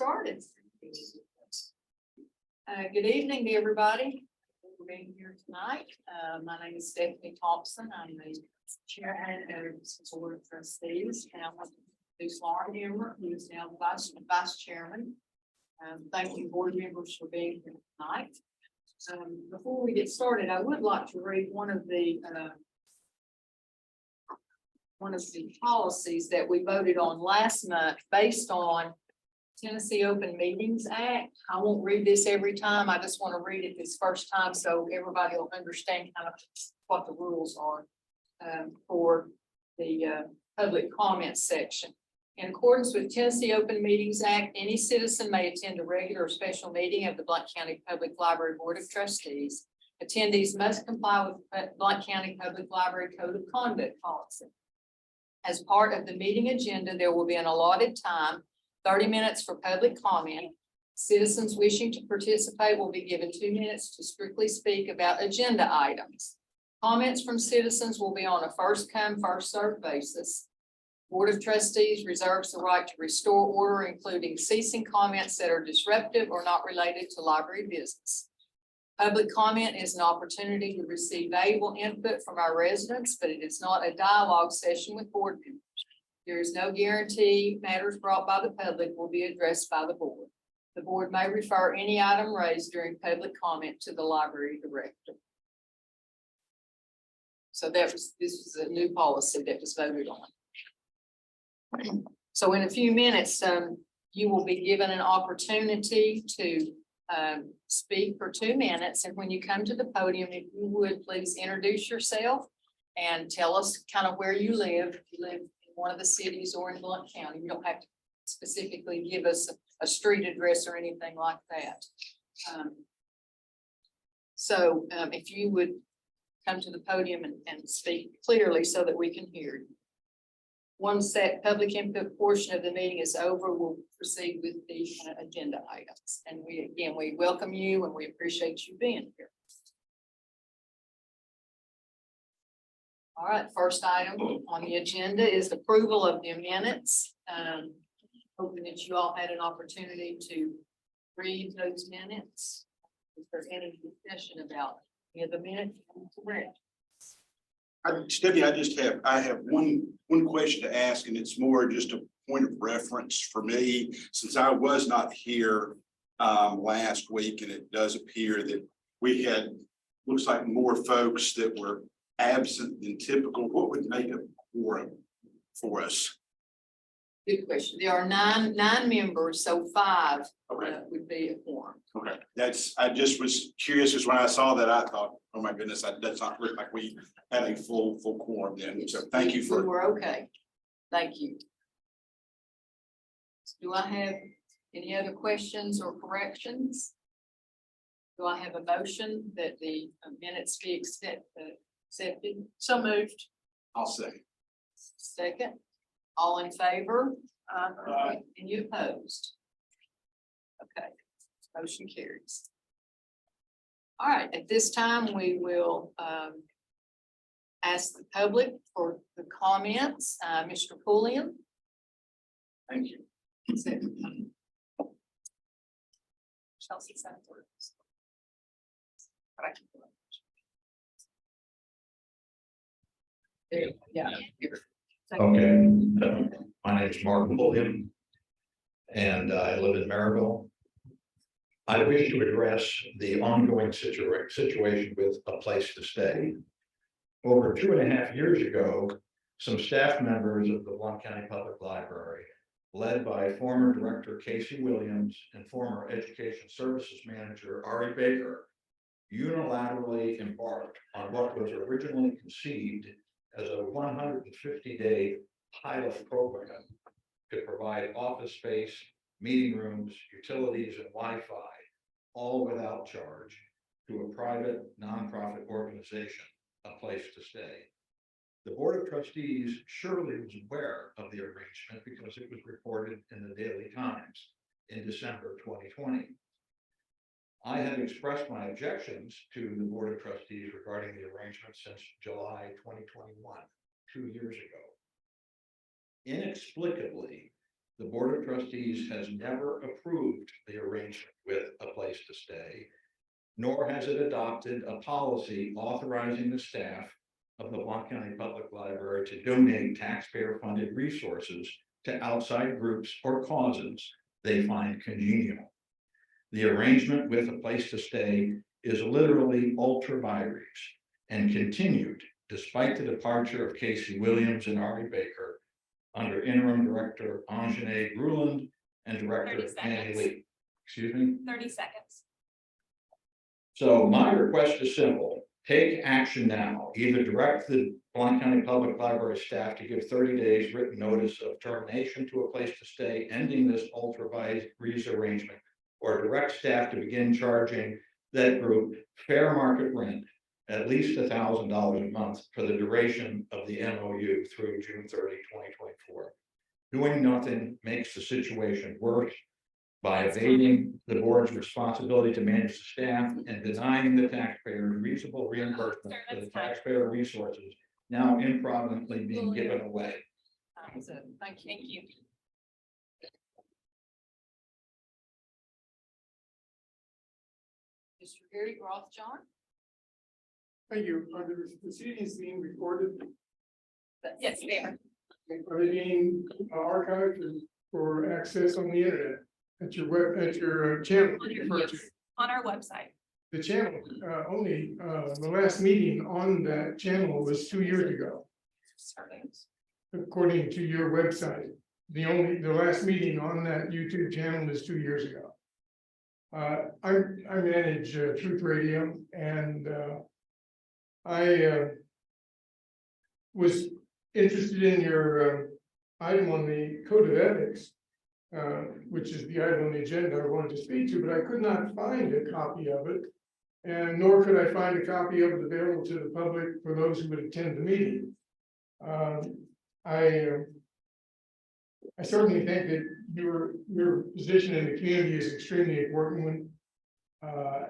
started. Good evening to everybody for being here tonight. My name is Stephanie Thompson. I'm the chairman of the Board of Trustees. And I'm with Lauren Emmer, who is now the vice chairman. Thank you, board members, for being here tonight. Before we get started, I would like to read one of the policies that we voted on last month based on Tennessee Open Meetings Act. I won't read this every time. I just want to read it this first time so everybody will understand kind of what the rules are for the public comment section. In accordance with Tennessee Open Meetings Act, any citizen may attend a regular or special meeting of the Blount County Public Library Board of Trustees. Attendees must comply with the Blount County Public Library Code of Conduct policy. As part of the meeting agenda, there will be an allotted time, 30 minutes for public comment. Citizens wishing to participate will be given 2 minutes to strictly speak about agenda items. Comments from citizens will be on a first come, first served basis. Board of Trustees reserves the right to restore order, including ceasing comments that are disruptive or not related to library business. Public comment is an opportunity to receive valuable input from our residents, but it is not a dialogue session with board members. There is no guarantee matters brought by the public will be addressed by the board. The board may refer any item raised during public comment to the library director. So this was a new policy that was voted on. So in a few minutes, you will be given an opportunity to speak for 2 minutes. And when you come to the podium, if you would please introduce yourself and tell us kind of where you live. If you live in one of the cities or in Blount County, you don't have to specifically give us a street address or anything like that. If you would come to the podium and speak clearly so that we can hear you. Once that public input portion of the meeting is over, we'll proceed with the agenda items. And we welcome you and we appreciate you being here. All right, first item on the agenda is approval of the minutes. Hoping that you all had an opportunity to read those minutes. Is there any discussion about any of the minutes? Stephanie, I have one question to ask, and it's more just a point of reference for me, since I was not here last week, and it does appear that we had, looks like, more folks that were absent than typical. What would make a quorum for us? Good question. There are nine members, so 5 Okay. Would be a quorum. Okay, I just was curious, because when I saw that, I thought, oh my goodness, that does not look like we had a full quorum then. So thank you for. We're okay. Thank you. Do I have any other questions or corrections? Do I have a motion that the minutes be accepted? So moved. I'll say. Second. All in favor? Any opposed? Okay, motion carries. All right, at this time, we will ask the public for the comments. Mr. Pulliam. Thank you. Chelsea Sanford. Yeah. Okay, my name is Mark Pulliam, and I live in Maryville. I wish to address the ongoing situation with a place to stay. Over 2.5 years ago, some staff members of the Blount County Public Library, led by former Director Casey Williams and former Education Services Manager Ari Baker, unilaterally embarked on what was originally conceived as a 150-day pilot program to provide office space, meeting rooms, utilities, and Wi-Fi, all without charge, to a private nonprofit organization, a place to stay. The Board of Trustees surely was aware of the arrangement because it was reported in the Daily Times in December 2020. I have expressed my objections to the Board of Trustees regarding the arrangement since July 2021, 2 years ago. Inexplicably, The Board of Trustees has never approved the arrangement with a place to stay, nor has it adopted a policy authorizing the staff of the Blount County Public Library to donate taxpayer-funded resources to outside groups or causes they find congenial. The arrangement with a place to stay is literally ultra vires and continued despite the departure of Casey Williams and Ari Baker under interim director Anjane Bruland and director 30 Annie seconds. Lee. Excuse me? 30 seconds. So my request is simple. Take action now. Either direct the Blount County Public Library staff to give 30 days written notice of termination to a place to stay, ending this ultra vires arrangement, or direct staff to begin charging that group fair market rent, at least $1,000 a month for the duration of the MOU through June 30, 2024. Doing nothing makes the situation worse by evading the board's responsibility to manage the staff and denying the taxpayers reasonable reimbursement for the taxpayer resources now improvidently being given away. So, thank you. Thank you. Mr. Gary Rothjohn? Thank you. Are the proceedings being recorded? Yes, there. Are they being archived for access on the internet at your web, at your channel? Yes, on our website. The channel, only, the last meeting on that channel was 2 years ago, according to your website. The last meeting on that YouTube channel is 2 years ago. I manage Truth Radio, and I was interested in your item on the code of ethics, which is the item on the agenda I wanted to speak to, but I could not find a copy of it. And nor could I find a copy of it available to the public for those who would attend the meeting. I certainly think that your position in the community is extremely important one.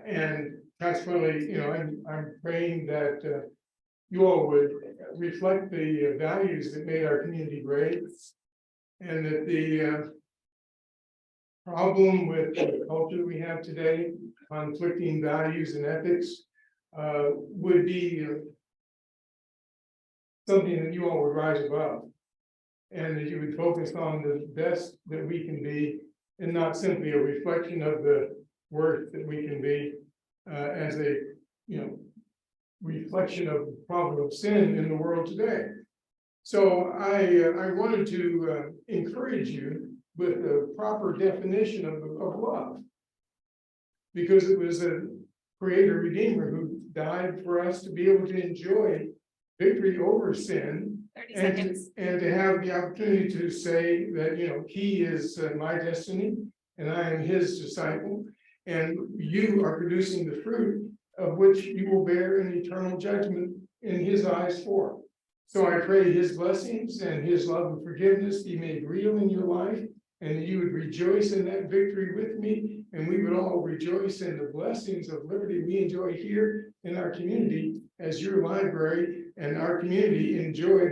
And consequently, you know, I'm praying that you all would reflect the values that made our community great, and that the problem with the culture we have today, conflicting values and ethics, would be something that you all would rise above, and that you would focus on the best that we can be, and not simply a reflection of the worth that we can be as a, you know, reflection of the problem of sin in the world today. So I wanted to encourage you with a proper definition of love, because it was a creator redeemer who died for us to be able to enjoy victory over sin, 30 and seconds. to have the opportunity to say that, you know, he is my destiny and I am his disciple, and you are producing the fruit of which you will bear an eternal judgment in his eyes for. So I pray his blessings and his love and forgiveness be made real in your life, and that you would rejoice in that victory with me, and we would all rejoice in the blessings of liberty we enjoy here in our community as your library, and our community enjoy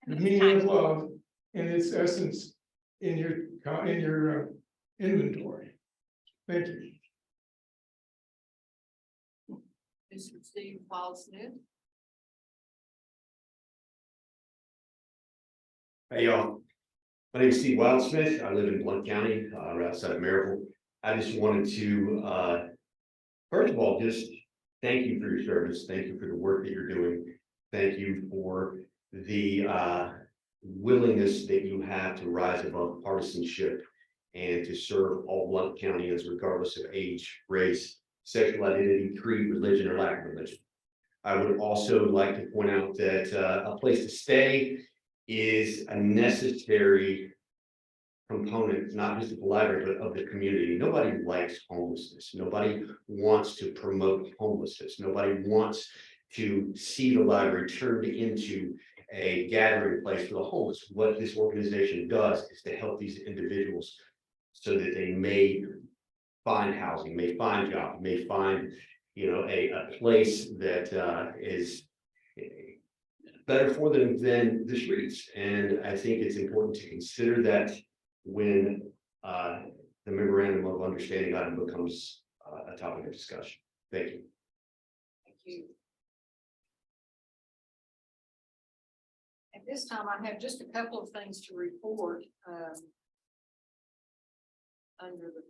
the meaning of love and its essence in your inventory. Thank you. Mr. Steve Paul Smith? Hey y'all, my name is Steve Wildsmith. I live in Blount County, right outside of Maryville. I just wanted to, first of all, just thank you for your service. Thank you for the work that you're doing. Thank you for the willingness that you have to rise above partisanship and to serve all Blount Countyans, regardless of age, race, sexual identity, creed, religion, or lack of religion. I would also like to point out that a place to stay is a necessary component, not just of the library, but of the community. Nobody likes homelessness. Nobody wants to promote homelessness. Nobody wants to see the library turned into a gathering place for the homeless. What this organization does is to help these individuals so that they may find housing, may find jobs, may find, you know, a place that is better for them than the streets. And I think it's important to consider that when the memorandum of understanding item becomes a topic of discussion. Thank you. Thank you. At this time, I have just a couple of things to report, under the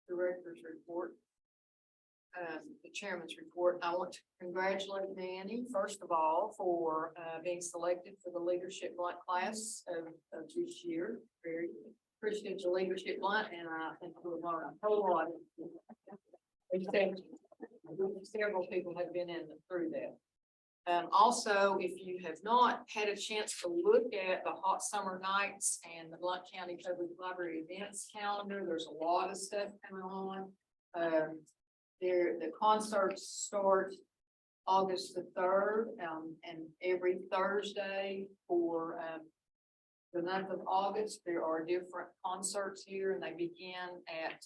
director's report. The chairman's report. I want to congratulate Danny, first of all, for being selected for the leadership blunt class of this year. Very appreciate your leadership blunt, and I think we'll learn a whole lot. Several people have been in through that. Also, if you have not had a chance to look at the hot summer nights and the Blount County Public Library events calendar, there's a lot of stuff coming on. The concerts start August the 3rd, and every Thursday for the month of August, there are different concerts here, and they begin at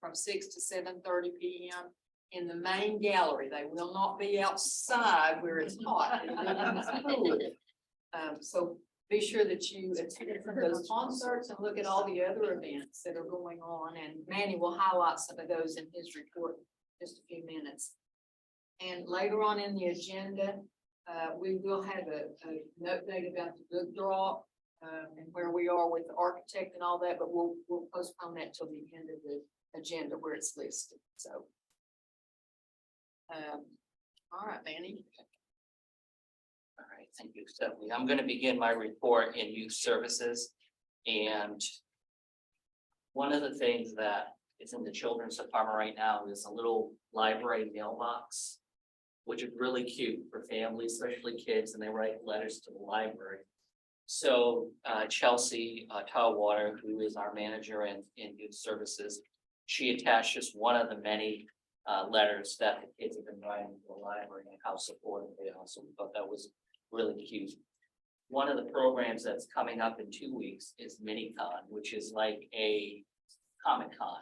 from 6 to 7:30 p.m. in the main gallery. They will not be outside where it's hot. So be sure that you attend those concerts and look at all the other events that are going on. And Manny will highlight some of those in his report in just a few minutes. And later on in the agenda, we will have an update about the book drop and where we are with the architect and all that, but we'll postpone that till the end of the agenda where it's listed. So. All right, Manny. All right, thank you, Stephanie. I'm going to begin my report in youth services. And one of the things that is in the children's department right now is a little library mailbox, which is really cute for families, especially kids, and they write letters to the library. So Chelsea Tallwater, who is our manager in youth services, she attached just one of the many letters that the kids have been writing to the library and how supportive they are. So we thought that was really cute. One of the programs that's coming up in 2 weeks is MiniCon, which is like a Comic-Con.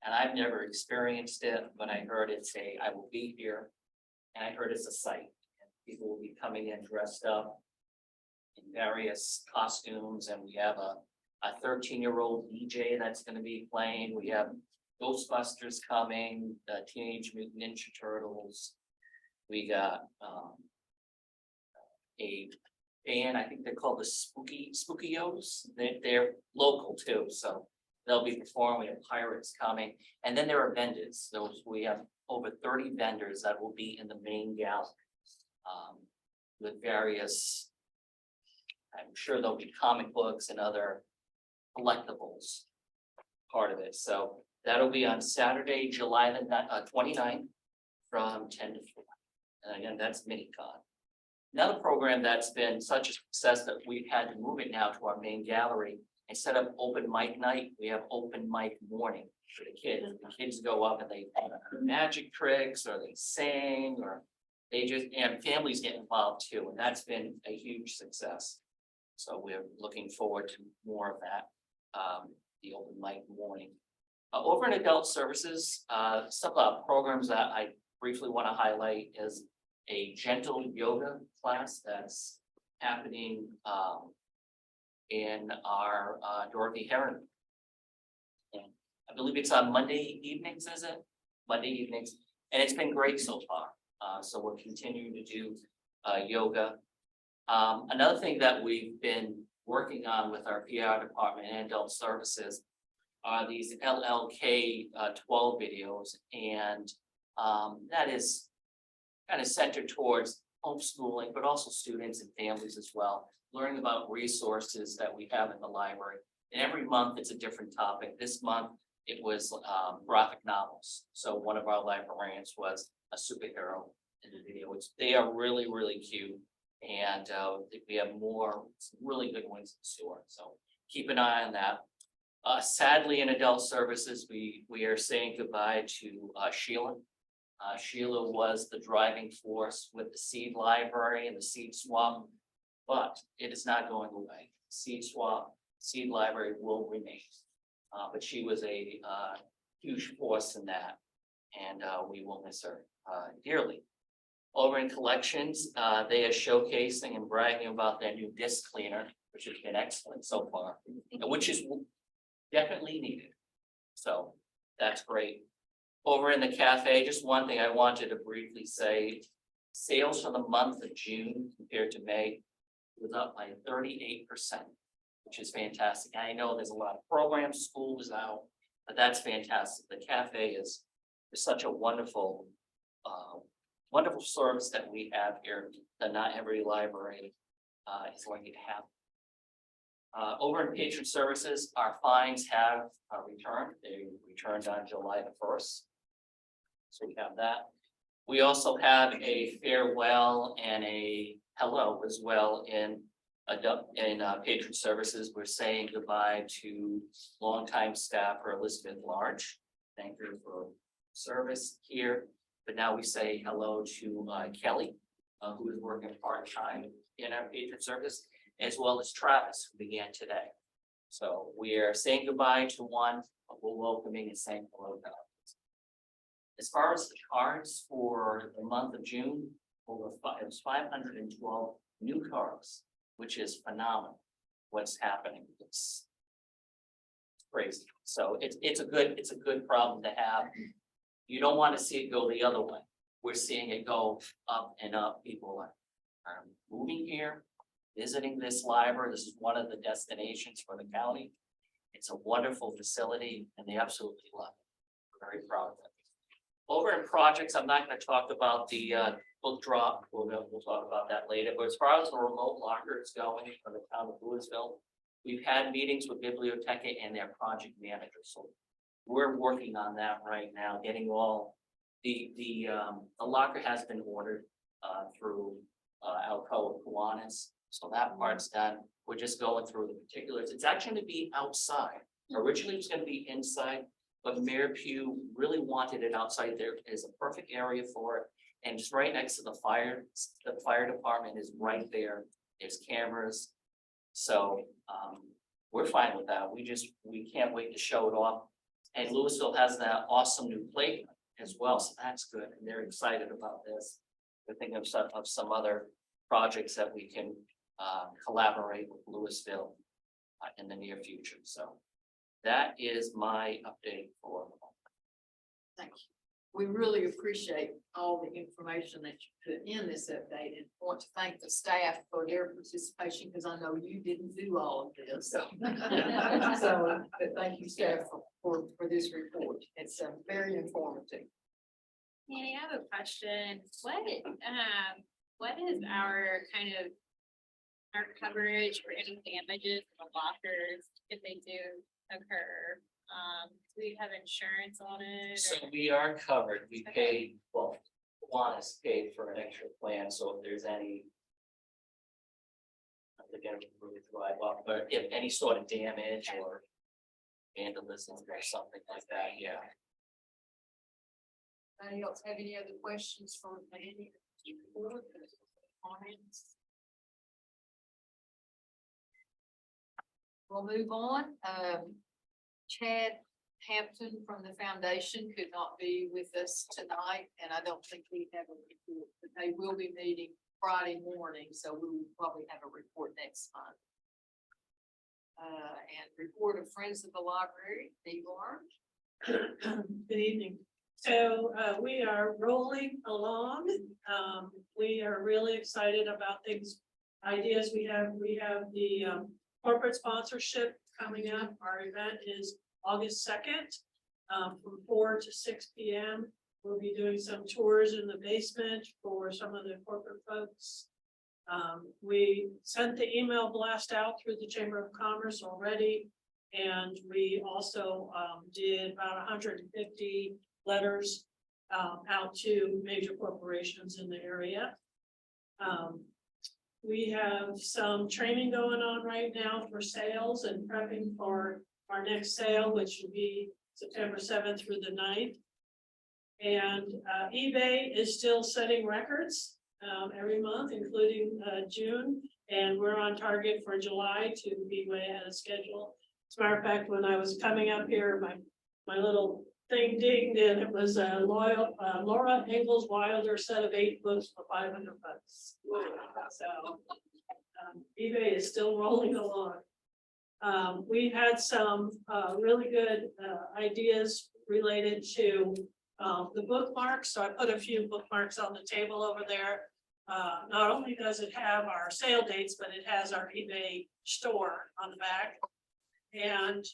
And I've never experienced it, but I heard I will be here, and I heard it's a sight. People will be coming in dressed up in various costumes, and we have a 13-year-old DJ that's going to be playing. We have Ghostbusters coming, the Teenage Mutant Ninja Turtles. We got a band, I think they're called the Spookios. They're local too, so they'll be performing. We have Pirates coming, and then there are vendors. We have over 30 vendors that will be in the main gallery with various. I'm sure there'll be comic books and other collectibles part of it. So that'll be on Saturday, July the 29th from 10 to 4. And again, that's MiniCon. Another program that's been such a success that we've had to move it now to our main gallery. Instead of open mic night, we have open mic morning for the kids. The kids go up and they do magic tricks, or they sing, or and families get involved too. And that's been a huge success. So we're looking forward to more of that, the open mic morning. Over in adult services, some programs that I briefly want to highlight is a gentle yoga class that's happening in our Dorothy Heron. And I believe it's on Monday evenings, is it? Monday evenings, and it's been great so far. So we're continuing to do yoga. Another thing that we've been working on with our PR department and adult services are these LLK 12 videos, and that is kind of centered towards homeschooling, but also students and families as well, learning about resources that we have in the library. And every month it's a different topic. This month it was graphic novels. So one of our librarians was a superhero in the video, which they are really, really cute. And we have some really good ones in store. So keep an eye on that. Sadly, in adult services, we are saying goodbye to Sheila. Sheila was the driving force with the seed library and the seed swap, but it is not going away. Seed swap, seed library will remain. But she was a huge force in that, and we will miss her dearly. Over in collections, they are showcasing and bragging about their new disc cleaner, which has been excellent so far, and which is definitely needed. So that's great. Over in the cafe, just one thing I wanted to briefly say, sales for the month of June compared to May was up by 38%, which is fantastic. I know there's a lot of programs, school is out, but that's fantastic. The cafe is such a wonderful, wonderful service that we have here that not every library is going to have. Over in patron services, our fines have returned. They returned on July the 1st. So we have that. We also have a farewell and a hello as well in patron services. We're saying goodbye to longtime staffer Elizabeth Large. Thank you for service here. But now we say hello to Kelly, who is working part-time in our patron service, as well as Travis, who began today. So we are saying goodbye to one, but we're welcoming and saying hello to others. As far as the cards for the month of June, it was 512 new cards, which is phenomenal. What's happening? It's crazy. So it's a good problem to have. You don't want to see it go the other way. We're seeing it go up and up. People are moving here, visiting this library. This is one of the destinations for the county. It's a wonderful facility and they absolutely love it. We're very proud of it. Over in projects, I'm not going to talk about the book drop. We'll talk about that later. But as far as the remote lockers going for the town of Louisville, we've had meetings with Biblioteca and their project manager. So we're working on that right now, getting all the locker has been ordered through Alcoa Kiwanis. So that part's done. We're just going through the particulars. It's actually going to be outside. Originally it was going to be inside, but Mayor Pugh really wanted it outside. There is a perfect area for it. And just right next to the fire department is right there. There's cameras. So we're fine with that. We can't wait to show it off. And Louisville has that awesome new plate as well. So that's good. And they're excited about this. We're thinking of some other projects that we can collaborate with Louisville in the near future. So that is my update for the moment. Thank you. We really appreciate all the information that you put in this update and want to thank the staff for their participation because I know you didn't do all of this. So, but thank you, staff, for this report. It's very informative. Annie, I have a question. What is our kind of our coverage for any damages in the lockers if they do occur? Do we have insurance on it? So we are covered. We paid, well, Kiwanis paid for an extra plan. So if there's any, again, really drive up, but if any sort of damage or vandalism or something like that, yeah. Anybody else have any other questions for Annie? Comments? We'll move on. Chad Hampton from the foundation could not be with us tonight, and I don't think we have a report, but they will be meeting Friday morning, so we will probably have a report next month. And report of Friends of the Library, Igor. Good evening. So we are rolling along. We are really excited about things, ideas we have. We have the corporate sponsorship coming up. Our event is August 2nd from 4 to 6 p.m. We'll be doing some tours in the basement for some of the corporate folks. We sent the email blast out through the Chamber of Commerce already. And we also did about 150 letters out to major corporations in the area. We have some training going on right now for sales and prepping for our next sale, which will be September 7th through the 9th. And eBay is still setting records every month, including June. And we're on target for July to be way ahead of schedule. As a matter of fact, when I was coming up here, my little thing dinged and it was a loyal, Laura Ingalls Wilder set of 8 books for $500. So eBay is still rolling along. We had some really good ideas related to the bookmarks. So I put a few bookmarks on the table over there. Not only does it have our sale dates, but it has our eBay store on the back. And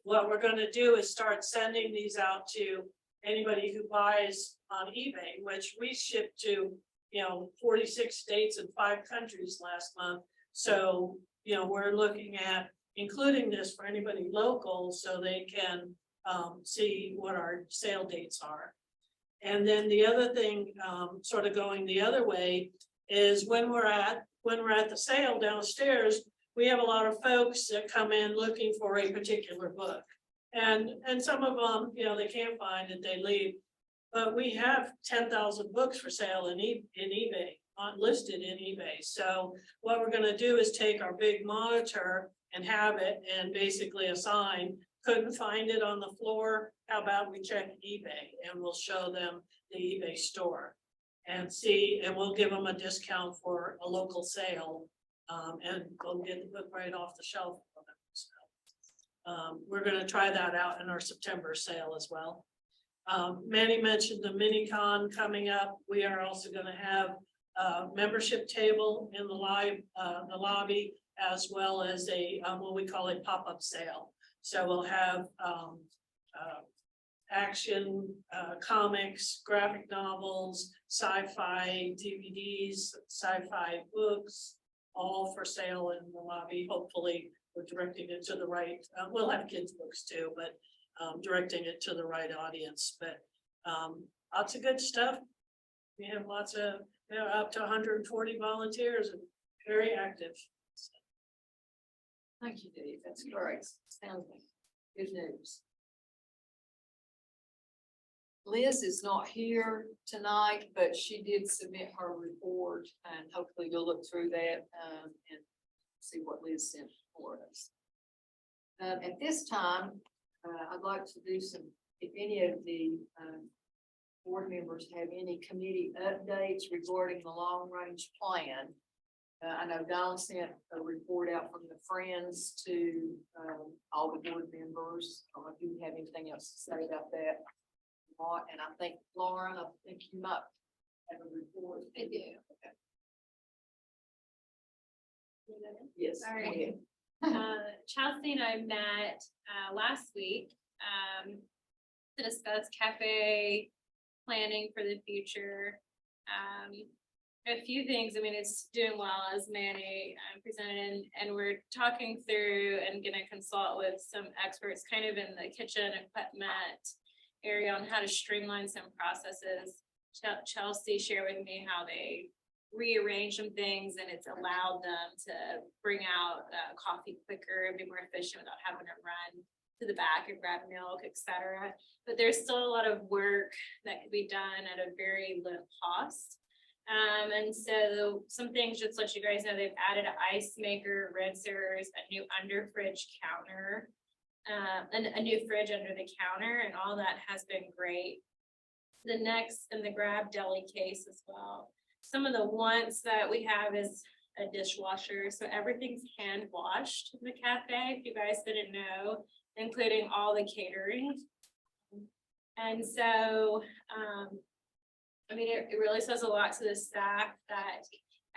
what we're going to do is start sending these out to anybody who buys on eBay, which we shipped to, 46 states and 5 countries last month. So, we're looking at including this for anybody local so they can see what our sale dates are. And then the other thing, sort of going the other way, is when we're at the sale downstairs, we have a lot of folks that come in looking for a particular book. And some of them, they can't find it, they leave. But we have 10,000 books for sale in eBay, listed in eBay. So what we're gonna do is take our big monitor and have it and basically assign, couldn't find it on the floor, how about we check eBay and we'll show them the eBay store and see, and we'll give them a discount for a local sale. And we'll get the book right off the shelf for them. So, we're gonna try that out in our September sale as well. Manny mentioned the mini con coming up. We are also gonna have a membership table in the lobby, as well as a, what we call a pop-up sale. So we'll have action, comics, graphic novels, sci-fi DVDs, sci-fi books, all for sale in the lobby. Hopefully we're directing it to the right, we'll have kids books too, but directing it to the right audience. But lots of good stuff. We have lots of, up to 140 volunteers and very active. Thank you, Dave. That's great. Sounds like good news. Liz is not here tonight, but she did submit her report, and hopefully you'll look through that and see what Liz sent for us. At this time, I'd like to do some, if any of the board members have any committee updates regarding the long-range plan. I know Don sent a report out from the Friends to all the board members. I don't know if you have anything else to say about that. And I think, Lauren, I think you might have a report. I do. Okay. Yes. All go right. ahead. Chelsea and I met last week to discuss cafe planning for the future. A few things. I mean, it's doing well, as Manny presented, and we're talking through and going to consult with some experts kind of in the kitchen equipment area on how to streamline some processes. Chelsea shared with me how they rearrange some things and it's allowed them to bring out coffee quicker and be more efficient without having to run to the back and grab milk, etc. But there's still a lot of work that could be done at a very low cost. And so some things, just to let you guys know, they've added an ice maker, rinsers, a new under fridge counter, and a new fridge under the counter, and all that has been great. The next, and the grab deli case as well. Some of the wants that we have is a dishwasher, so everything's hand washed in the cafe, if you guys didn't know, including all the catering. And so, I mean, it really says a lot to the staff that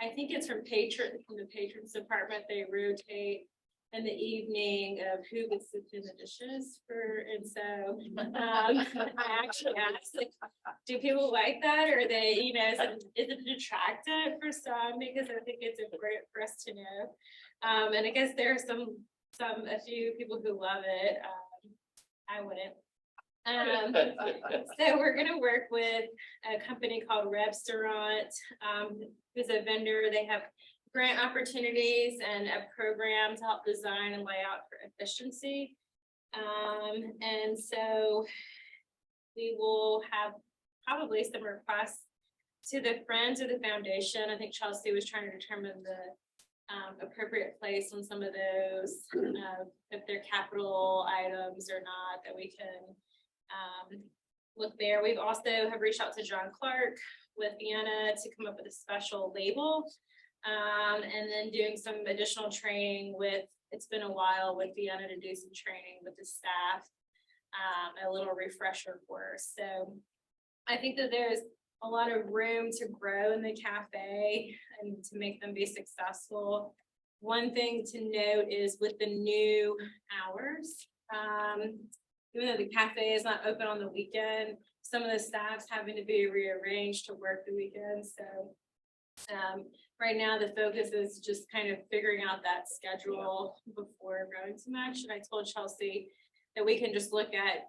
I think it's from the patrons department, they rotate in the evening of who gets to do the dishes and so I actually asked, like, do people like that, or they, is it detractive for some, because I think it's important for us to know. And I guess there are a few people who love it. I wouldn't. So we're going to work with a company called Restaurant, who's a vendor. They have grant opportunities and a program to help design and lay out for efficiency. And so we will have probably some requests to the Friends of the Foundation. I think Chelsea was trying to determine the appropriate place on some of those, if they're capital items or not, that we can look there. We've also have reached out to John Clark with Vienna to come up with a special label. And then doing some additional training with, it's been a while with Vienna to do some training with the staff. A little refresher course. So I think that there's a lot of room to grow in the cafe and to make them be successful. One thing to note is with the new hours, even though the cafe is not open on the weekend, some of the staff's having to be rearranged to work the weekend. So right now the focus is just kind of figuring out that schedule before going to much. And I told Chelsea that we can just look at,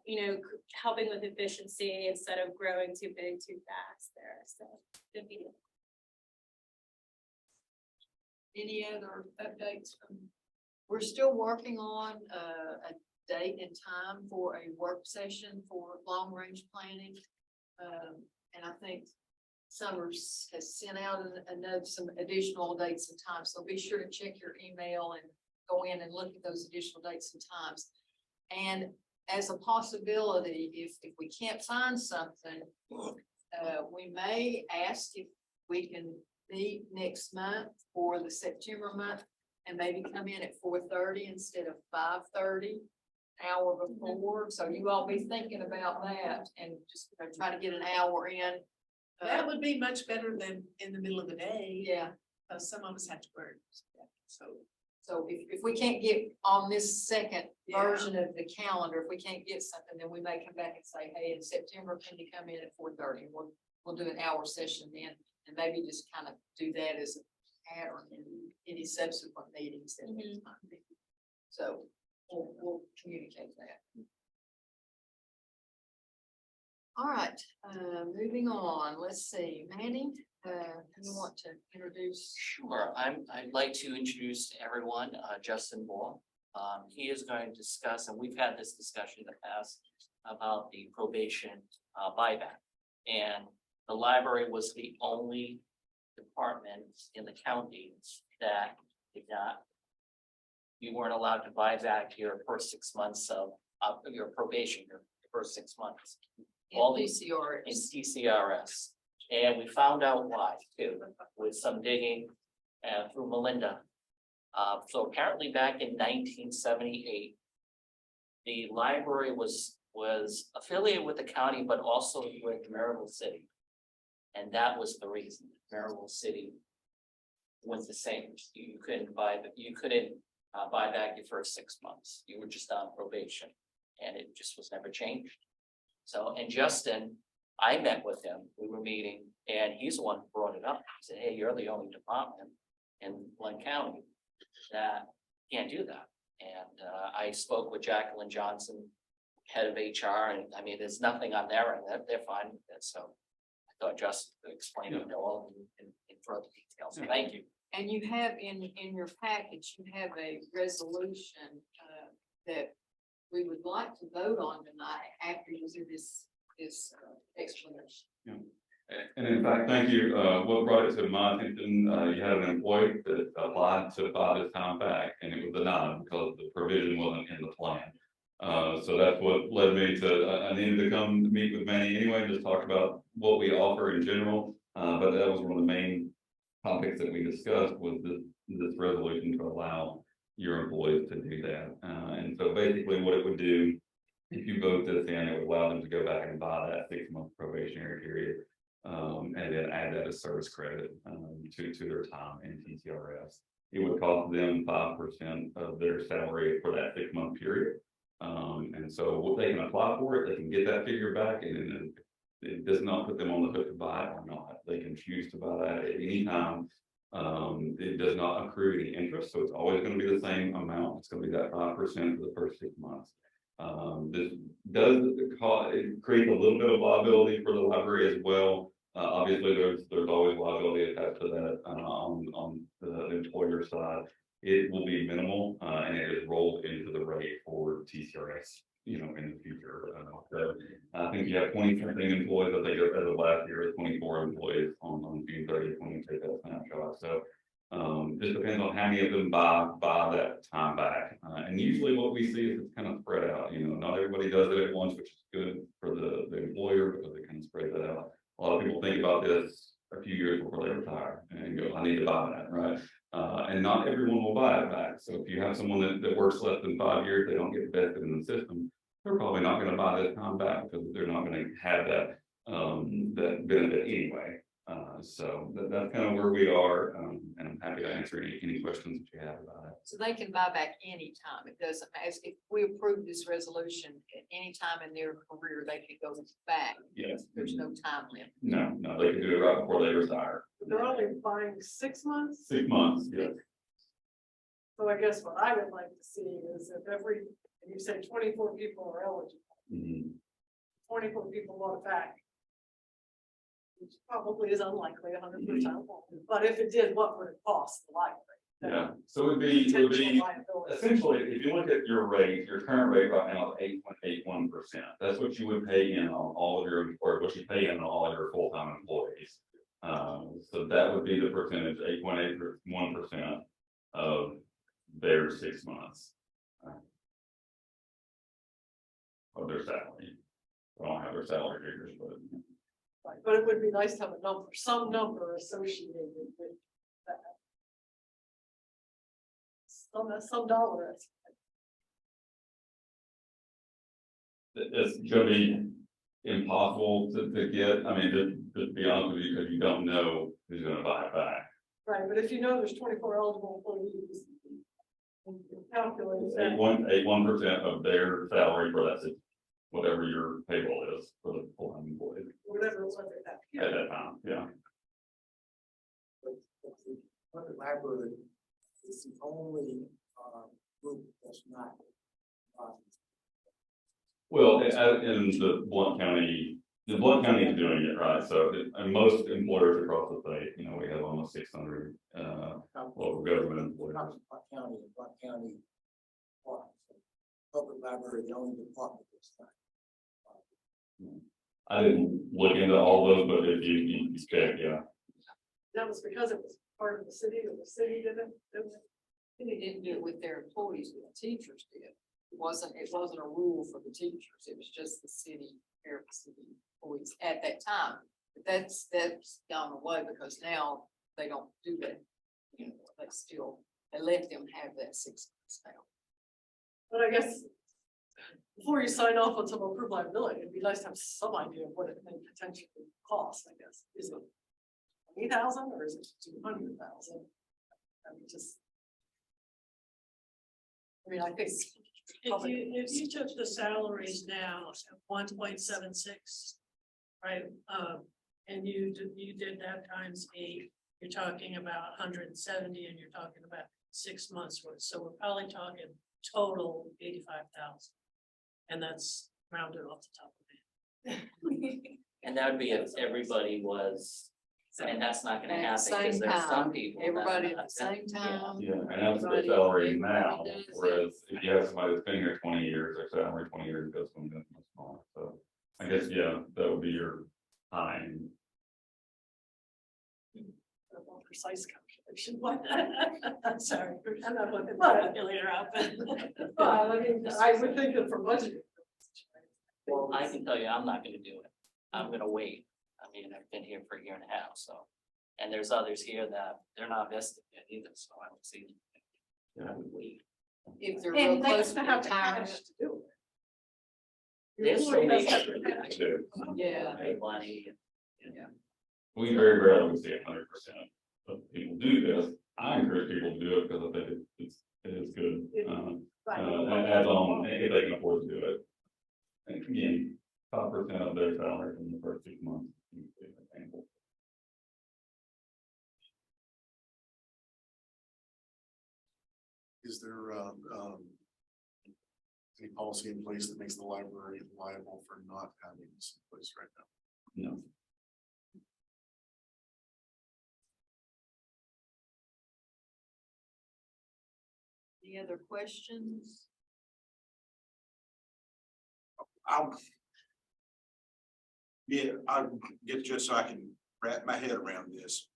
helping with efficiency instead of growing too big, too fast there. So good meeting. Any other updates? We're still working on a date and time for a work session for long range planning. And I think Summers has sent out some additional dates and times. So be sure to check your email and go in and look at those additional dates and times. And as a possibility, if we can't find something, we may ask if we can meet next month for the September month and maybe come in at 4:30 instead of 5:30, hour before. So you all be thinking about that and just try to get an hour in. That would be much better than in the middle of the day. Yeah. Because some of us have to work. So if we can't get on this second version of the calendar, if we can't get something, then we may come back and say, hey, in September, can you come in at 4:30? We'll do an hour session then, and maybe just kind of do that as a pattern in any subsequent meetings that we might be. So we'll communicate that. All right, moving on. Let's see, Manny, you want to introduce? Sure, I'd like to introduce to everyone, Justin Ball. He is going to discuss, and we've had this discussion in the past about the probation buyback. And the library was the only department in the county that did not, you weren't allowed to buy back your first 6 months of your probation, your first 6 months. All these in TCRS. And we found out why too, with some digging through Melinda. So apparently back in 1978, the library was affiliated with the county, but also with Maryville City. And that was the reason Maryville City was the same. You couldn't buy back your first 6 months. You were just on probation, and it just was never changed. So, and Justin, I met with him, we were meeting, and he's the one who brought it up. He said, hey, you're the only department in Blount County that can't do that. And I spoke with Jacqueline Johnson, head of HR, and I mean, there's nothing on their end, they're fine with it. So I thought Justin could explain it all in further detail. So thank you. And you have in your package, you have a resolution that we would like to vote on tonight after you do this explanation. Yeah. And in fact, thank you. What brought it to my attention, you had an employee that applied to buy this time back and it was denied because the provision wasn't in the plan. So that's what led me to, I needed to come meet with Manny anyway, just talk about what we offer in general. But that was one of the main topics that we discussed was this resolution to allow your employees to do that. And so basically what it would do, if you vote this in, it would allow them to go back and buy that 6-month probationary period. And then add that as service credit to their time in TCRS. It would cost them 5% of their salary for that 6-month period. And so they can apply for it, they can get that figure back, and it does not put them on the hook to buy it or not. They can choose to buy that at any time. It does not accrue any interest, so it's always going to be the same amount. It's going to be that 5% for the first 6 months. This does it create a little bit of liability for the library as well. Obviously, there's always liability attached to that on the employer side. It will be minimal, and it is rolled into the rate for TCRS, in the future. So I think you have 20-something employees. I think as of last year, 24 employees on June 30th when we take that snapshot. So Just depends on how many of them buy that time back. And usually what we see is it's kind of spread out, not everybody does it at once, which is good for the employer because they kind of spread that out. A lot of people think about this a few years before they retire and go, I need to buy that, right? And not everyone will buy it back. So if you have someone that works less than 5 years, they don't get vested in the system, they're probably not going to buy that time back because they're not going to have that benefit anyway. So that's kind of where we are, and I'm happy to answer any questions that you have about it. So they can buy back anytime. It doesn't, as if we approve this resolution at any time in their career, they can go back. Yes. There's no time limit. No, they can do it right before they retire. They're only buying 6 months. 6 months, yes. So I guess what I would like to see is if you say 24 people are eligible, Mhm. 24 people want it back. Which probably is unlikely 100%, but if it did, what would it cost the library? Yeah, so it would be Potential liability. essentially, if you look at your rate, your current rate right now is 8.81%. That's what you would pay in on all of your, or what you pay in on all of your full-time employees. So that would be the percentage, 8.81% of their 6 months. Of their salary. I don't have their salary figures, but. Right, but it would be nice to have a number, some number associated with that. Some dollar. It's gonna be impossible to get, I mean, to be honest with you, because you don't know who's gonna buy it back. Right, but if you know there's 24 eligible employees. You can calculate It's that. 8.1% of their salary for that, whatever your payroll is for the full-time employee Whatever it was at that. at that time, yeah. Public library is the only group that's not. Well, in the Blount County is doing it, right? So, and most employers across the state, we have almost 600 local government employees. Blount County. Public library, the only department that's not. I didn't look into all those, but if you check, yeah. That was because it was part of the city, or the city didn't do it. They didn't do it with their employees, but the teachers did. It wasn't a rule for the teachers. It was just the city employees at that time. But that's gone away because now they don't do that. They let them have that 6 months now. But I guess. Before you sign off on some approved liability, it'd be nice to have some idea of what it may potentially cost, I guess. Is it 20,000 or is it 200,000? I mean, I think. If you took the salaries now at 1.76, right, and you did that times 8, you're talking about 170, and you're talking about 6 months worth. So we're probably talking total 85,000, and that's rounded off the top of it. And that would be if everybody was, and that's not gonna At the happen because same there's some time, people. that everybody are at not the same time. Yeah, and that's the salary now, whereas if you have somebody that's been here 20 years, their salary 20 years ago is going to be much smaller. So I guess, yeah, that would be your time. A more precise calculation. I'm sorry, I'm not looking the calculator up. Well, I mean, I would think that for budget. Well, I can tell you, I'm not gonna do it. I'm gonna wait. I mean, I've been here for a year and a half, so. And there's others here that they're not vested yet either, so I don't see. I would wait. If they're real And they close have to to have the retirement. cash to do it. They're still Employee has making. to have the cash. Yeah. Make money. We very rarely would see 100% of people do this. I encourage people to do it because I think it is good. As long if they can afford to do it. And again, 5% of their salary in the first 6 months. Is there any policy in place that makes the library liable for not having this in place right now? No. Any other questions? I'll get just so I can wrap my head around this.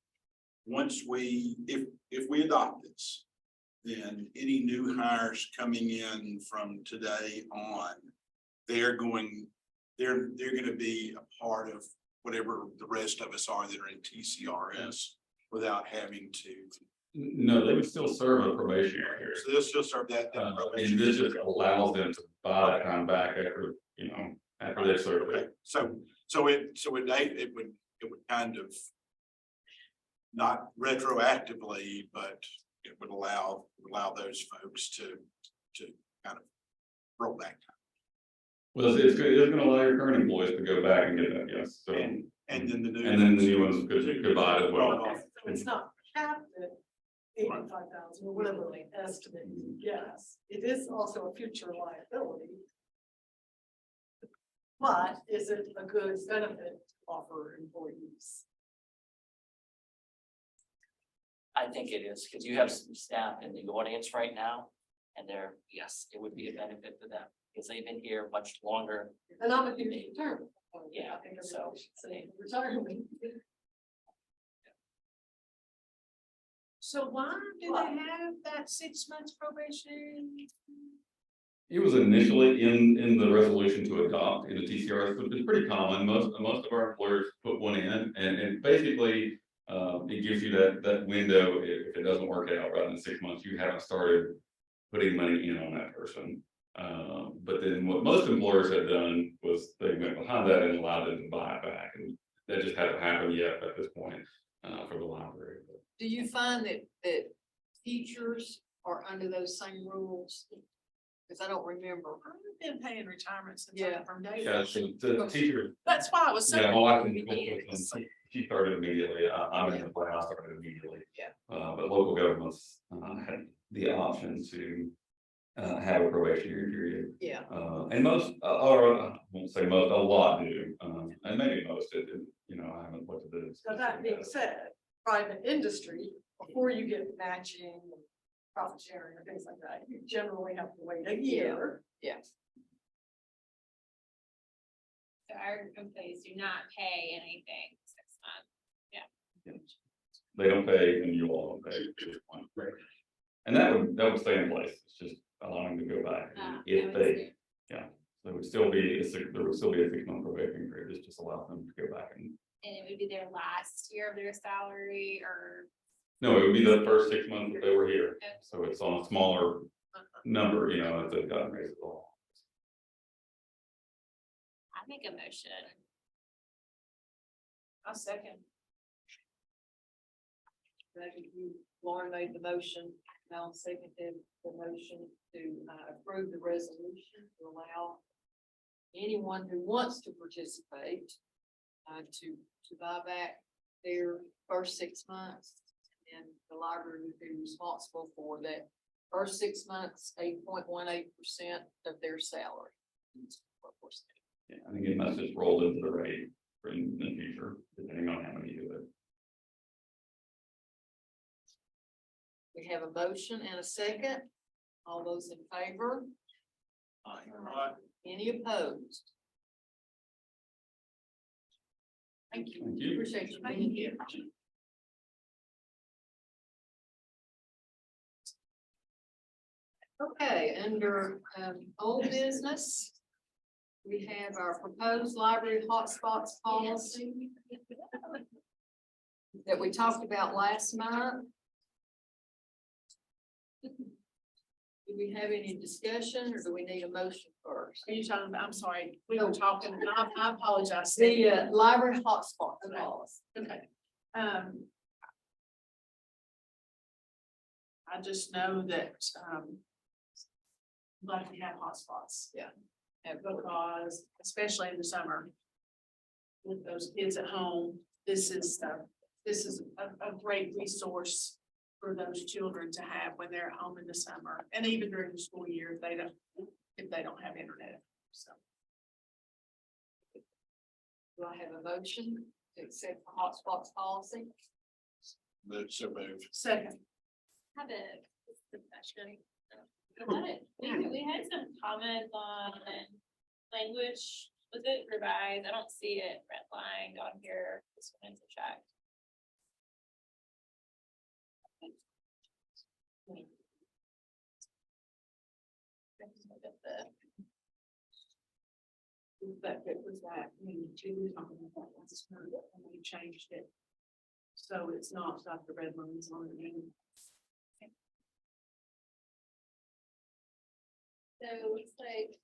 once if we adopt this, then any new hires coming in from today on, they're gonna be a part of whatever the rest of us are that are in TCRS without having to. No, they would still serve a probationary period. So they'll still serve that. And this just allows them to buy that time back after, after they serve Okay, it. so it would kind of not retroactively, but it would allow those folks to kind of roll back time. Well, it's gonna allow your current employees to go back and get that, yes, so. And then the new ones could buy it as well. So it's not capped at 85,000 or whatever the estimate you guess. It is also a future liability. But is it a good benefit to offer employees? I think it is, because you have some staff in the audience right now, and yes, it would be a benefit for them, because they've been here much longer. And I'm a huge term. Yeah, I think so- everybody should say retirement. So why do they have that 6 months probation? It was initially in the resolution to adopt in the TCRS, which is pretty common. Most of our employers put one in, and basically, it gives you that window. If it doesn't work out rather than 6 months, you haven't started putting money in on that person. But then what most employers have done was they went behind that and allowed them to buy it back, and that just hasn't happened yet at this point for the library. Do you find that teachers are under those same rules? Because I don't remember. I've been paying retirement since Yeah. I'm from day Yeah, one. so the teacher. That's why I was so. Yeah, my wife, she started immediately. I'm in the plan, I started immediately. Yeah. But local governments had the option to have a probationary period. Yeah. And most, or I won't say most, a lot do, and maybe most, I haven't looked at this. So that being said, private industry, before you get matching, profit sharing or things like that, you generally have to wait a year. Yes. So our employees do not pay anything 6 months. They don't pay and you all don't pay. And that would stay in place. It's just allowing them to go back. If they, there would still be a 6-month probation period. This just allows them to go back and. And it would be their last year of their salary or. No, it would be the first 6 months that they were here. So it's on a smaller number, if they've gotten raised at all. I make a motion. A second. Lauren made the motion, Mel seconded the motion to approve the resolution to allow anyone who wants to participate to buy back their first 6 months. And the library would be responsible for that first 6 months, 8.18% of their salary. Yeah, I think it must just roll into the rate in the future, depending on how many do it. We have a motion and a second. All those in favor? Any opposed? Thank you. Thank you. Appreciate you being here. Okay, under old business, we have our proposed library hotspots policy that we talked about last month. Do we have any discussion or do we need a motion first? Are you talking about, I'm sorry, we were talking, I apologize. The library hotspot policy. Okay. I just know that, like we have hotspots. Yeah. And because, especially in the summer, with those kids at home, this is a great resource for those children to have when they're at home in the summer, and even during the school year, if they don't have internet, so. Do I have a motion to accept the hotspots policy? So moved. Second. Have a discussion. We had some comments on language. Was it revised? I don't see it redlined on here. Just wanted to check. was that, I mean, she was talking about that last month, and we changed it. So it's not Dr. Redmond's on it anymore. So it looks like.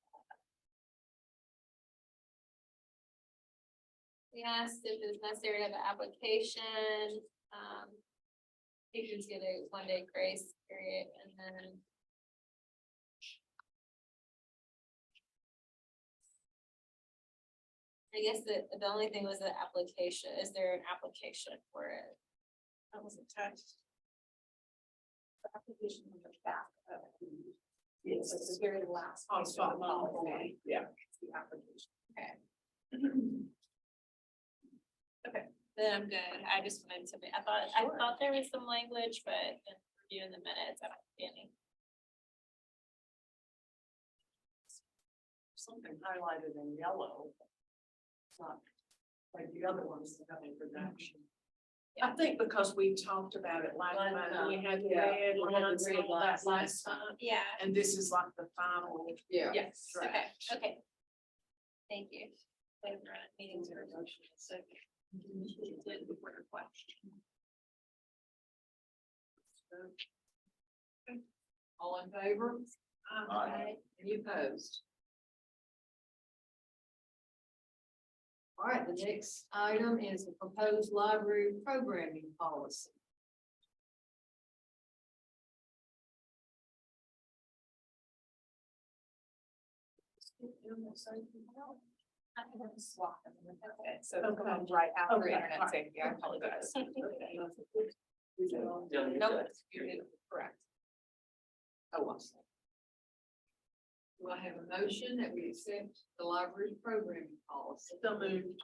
We asked if it's necessary to have an application, patrons get a 1-day grace period and then. I guess the only thing was the application. Is there an application for it? That was attached. The application on the back of it. Yes, it's the very last. On spot. Yeah. It's the application. Okay, then I'm good. I just wanted to, I thought there was some language, but in reviewing the minutes, I don't see any. Something highlighted in yellow. It's not like the other ones that have in production. I think because we talked about it last time, we had red lines and all that last time, Yeah. and this is like the final. Yeah. Yes, okay, draft. okay. Thank you. Meetings are emotional, so. All in favor? Aye. Any opposed? All right, the next item is the proposed library programming policy. Okay, So it'll come right after internet safety. I apologize. Yeah, you're No, good. you're correct. Oh, I'm sorry. Do I have a motion that we accept the library programming policy? So moved.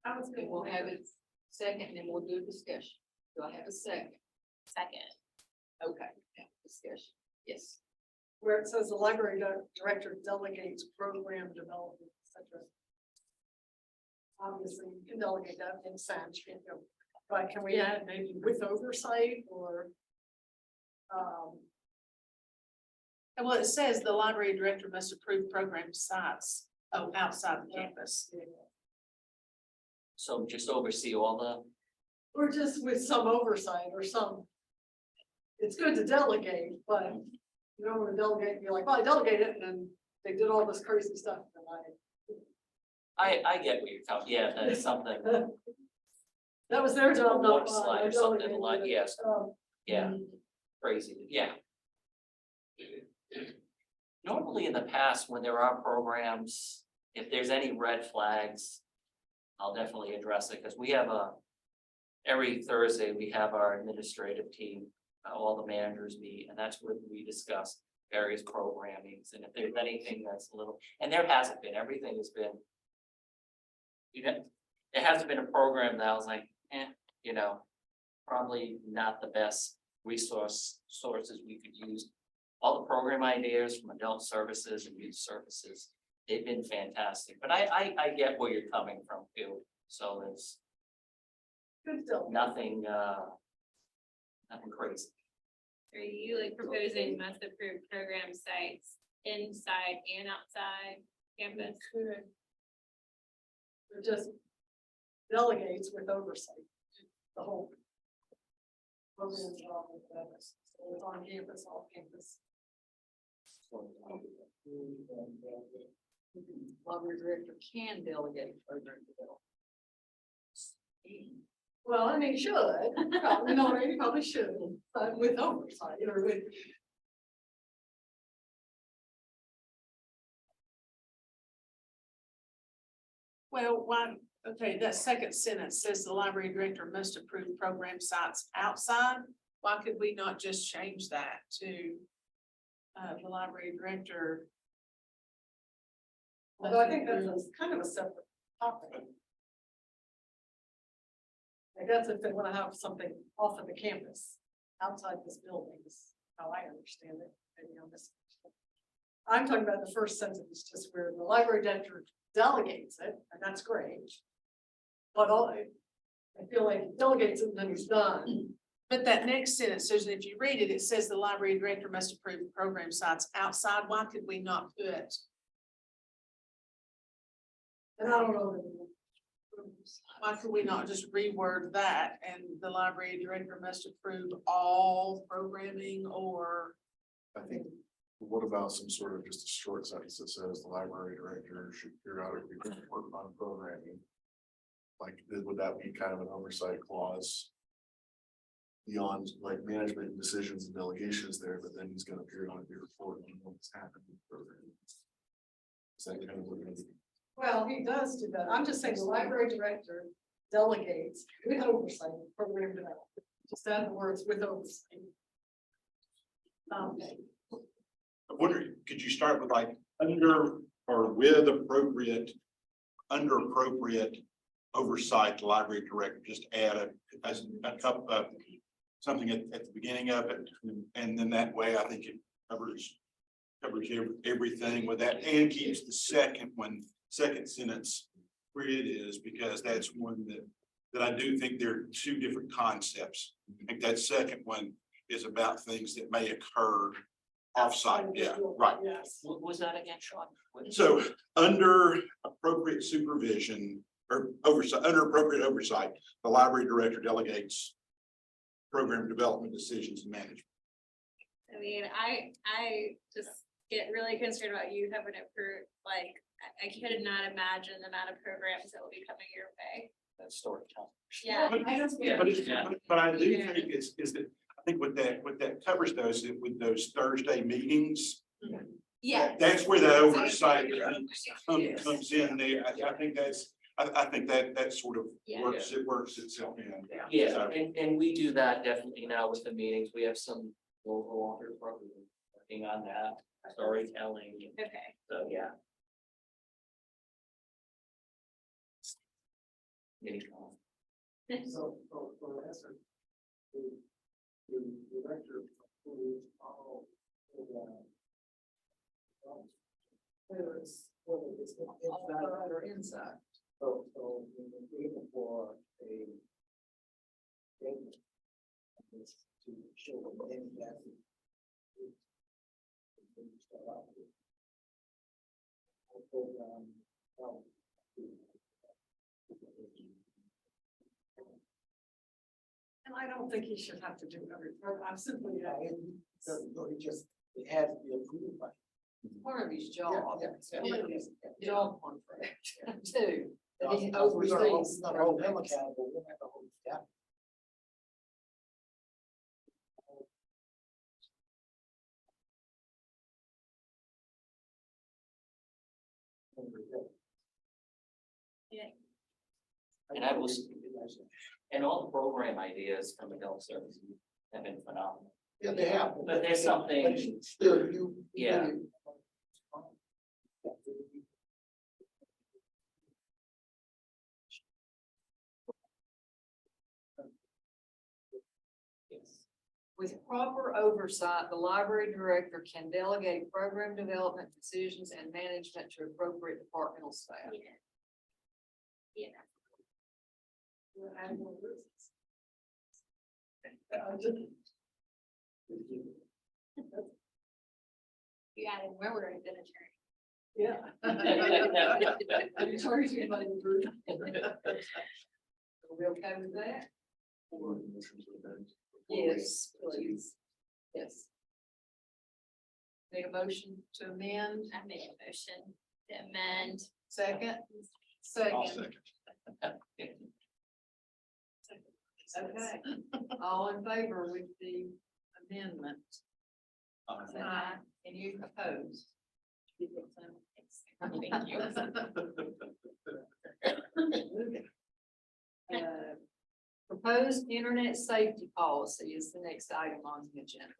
I was And we'll have it second, and then we'll do a discussion. Do I have a second? Second. Okay, yeah, discussion. Yes. Where it says the library director delegates program development, et cetera. Obviously, you can delegate that in sense, you know, but can we add maybe with oversight or? And well, it says the library director must approve program sites, outside the campus. So just oversee all the, Or just with some oversight or some. It's good to delegate, but you don't want to delegate, and you're like, well, I delegated it, and then they did all this crazy stuff, and I get what you're talking, yeah, that's something, that was their job, not Water mine. slide I or something delegated like- it. yes. yeah, crazy, yeah. Normally in the past, when there are programs, if there's any red flags, I'll definitely address it, because we have every Thursday, we have our administrative team, all the managers meet, and that's where we discuss various programmings, and if there's anything that's a little, and there hasn't been, everything has been. There hasn't been a program that I was like, probably not the best sources we could use. All the program ideas from adult services and youth services, they've been fantastic, but I get where you're coming from too, so it's Good still. nothing, nothing crazy. Are you like proposing must approve program sites inside and outside campus? It just delegates with oversight, the whole. Programs are all with us. So it's on campus, off campus. Library director can delegate program development. Well, I mean, should, probably, no, you probably should, but with oversight, or with. Well, why, okay, that second sentence says the library director must approve program sites outside. Why could we not just change that to the library director? Although I think that's kind of a separate topic. I guess if they want to have something off of the campus, outside this building, is how I understand it, maybe on this. I'm talking about the first sentence, just where the library director delegates it, and that's great. But I feel like he delegates it and then he's done. But that next sentence says, if you read it, it says the library director must approve program sites outside. Why could we not put And I don't know. Why could we not just reword that and the library director must approve all programming or? I think, what about some sort of just a short sentence that says the library director should periodically report on programming? Like, would that be kind of an oversight clause? Beyond like management and decisions and delegations there, but then he's gonna periodically report on what's happened with the program. Is that kind of what it is? Well, he does do that. I'm just saying the library director delegates with oversight program development. Just add the words with oversight. I wonder, could you start with like under or with appropriate, under appropriate oversight, the library director, just add a couple of something at the beginning of it, and then that way I think it covers everything with that, and keeps the second sentence where it is, because that's one that I do think there are two different concepts. I think that second one is about things that may occur offsite. Yeah, right. Yes. What was that again, Sean? So under appropriate supervision or oversight, under appropriate oversight, the library director delegates program development decisions and management. I mean, I just get really concerned about you having it for, like, I could not imagine the amount of programs that will be coming your way. That story time. Yeah. But I do think is that, I think what that covers those, with those Thursday meetings. Yeah. That's where the oversight comes in there. I think that sort of Yeah. works itself in. Yeah, So- and we do that definitely now with the meetings. We have some local authors probably working on that, storytelling. Okay. So, yeah. Any comment? So, for instance, the director approves all of whether it's Outside or inside. so when we're looking for a statement to show what any has. And I don't think he should have to do every program. I'm simply. It has to be approved by. Part of his job. Yeah. Part of his job contract too. That he We're oversees. gonna hold them accountable, we're not gonna hold staff. Yeah. And I was, and all the program ideas from adult services have been phenomenal. Yeah, they have. But there's something- But still, Yeah. Yes. With proper oversight, the library director can delegate program development decisions and management to appropriate departmental staff. Yeah. You added where we're in attorney. Yeah. Sorry, anybody in the group. Are we okay with that? Yes, please. Yes. Make a motion to amend. I made a motion to amend. Second. I'll second. Okay. All in favor with the amendment? Say aye. And you oppose? Thank you. Proposed internet safety policy is the next item on the agenda.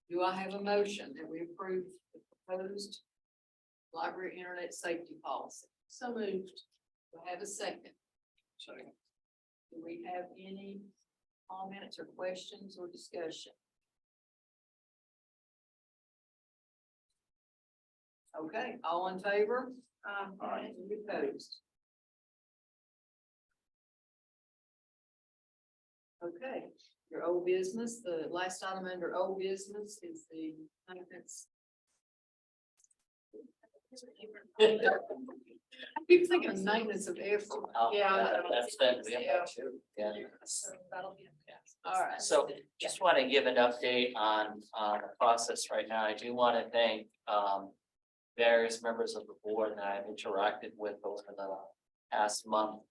Do I have a motion that we approve the proposed library internet safety policy? So moved. Do I have a second? Second. Do we have any comments or questions or discussion? Okay, all in favor? Aye. Any opposed? Okay, your old business, the last item under old business is the maintenance I keep thinking of maintenance of effort. Oh, Yeah. That's that, we have that too, yeah. So that'll be. Yeah. All right. So just want to give an update on the process right now. I do want to thank various members of the board that I've interacted with over the past month.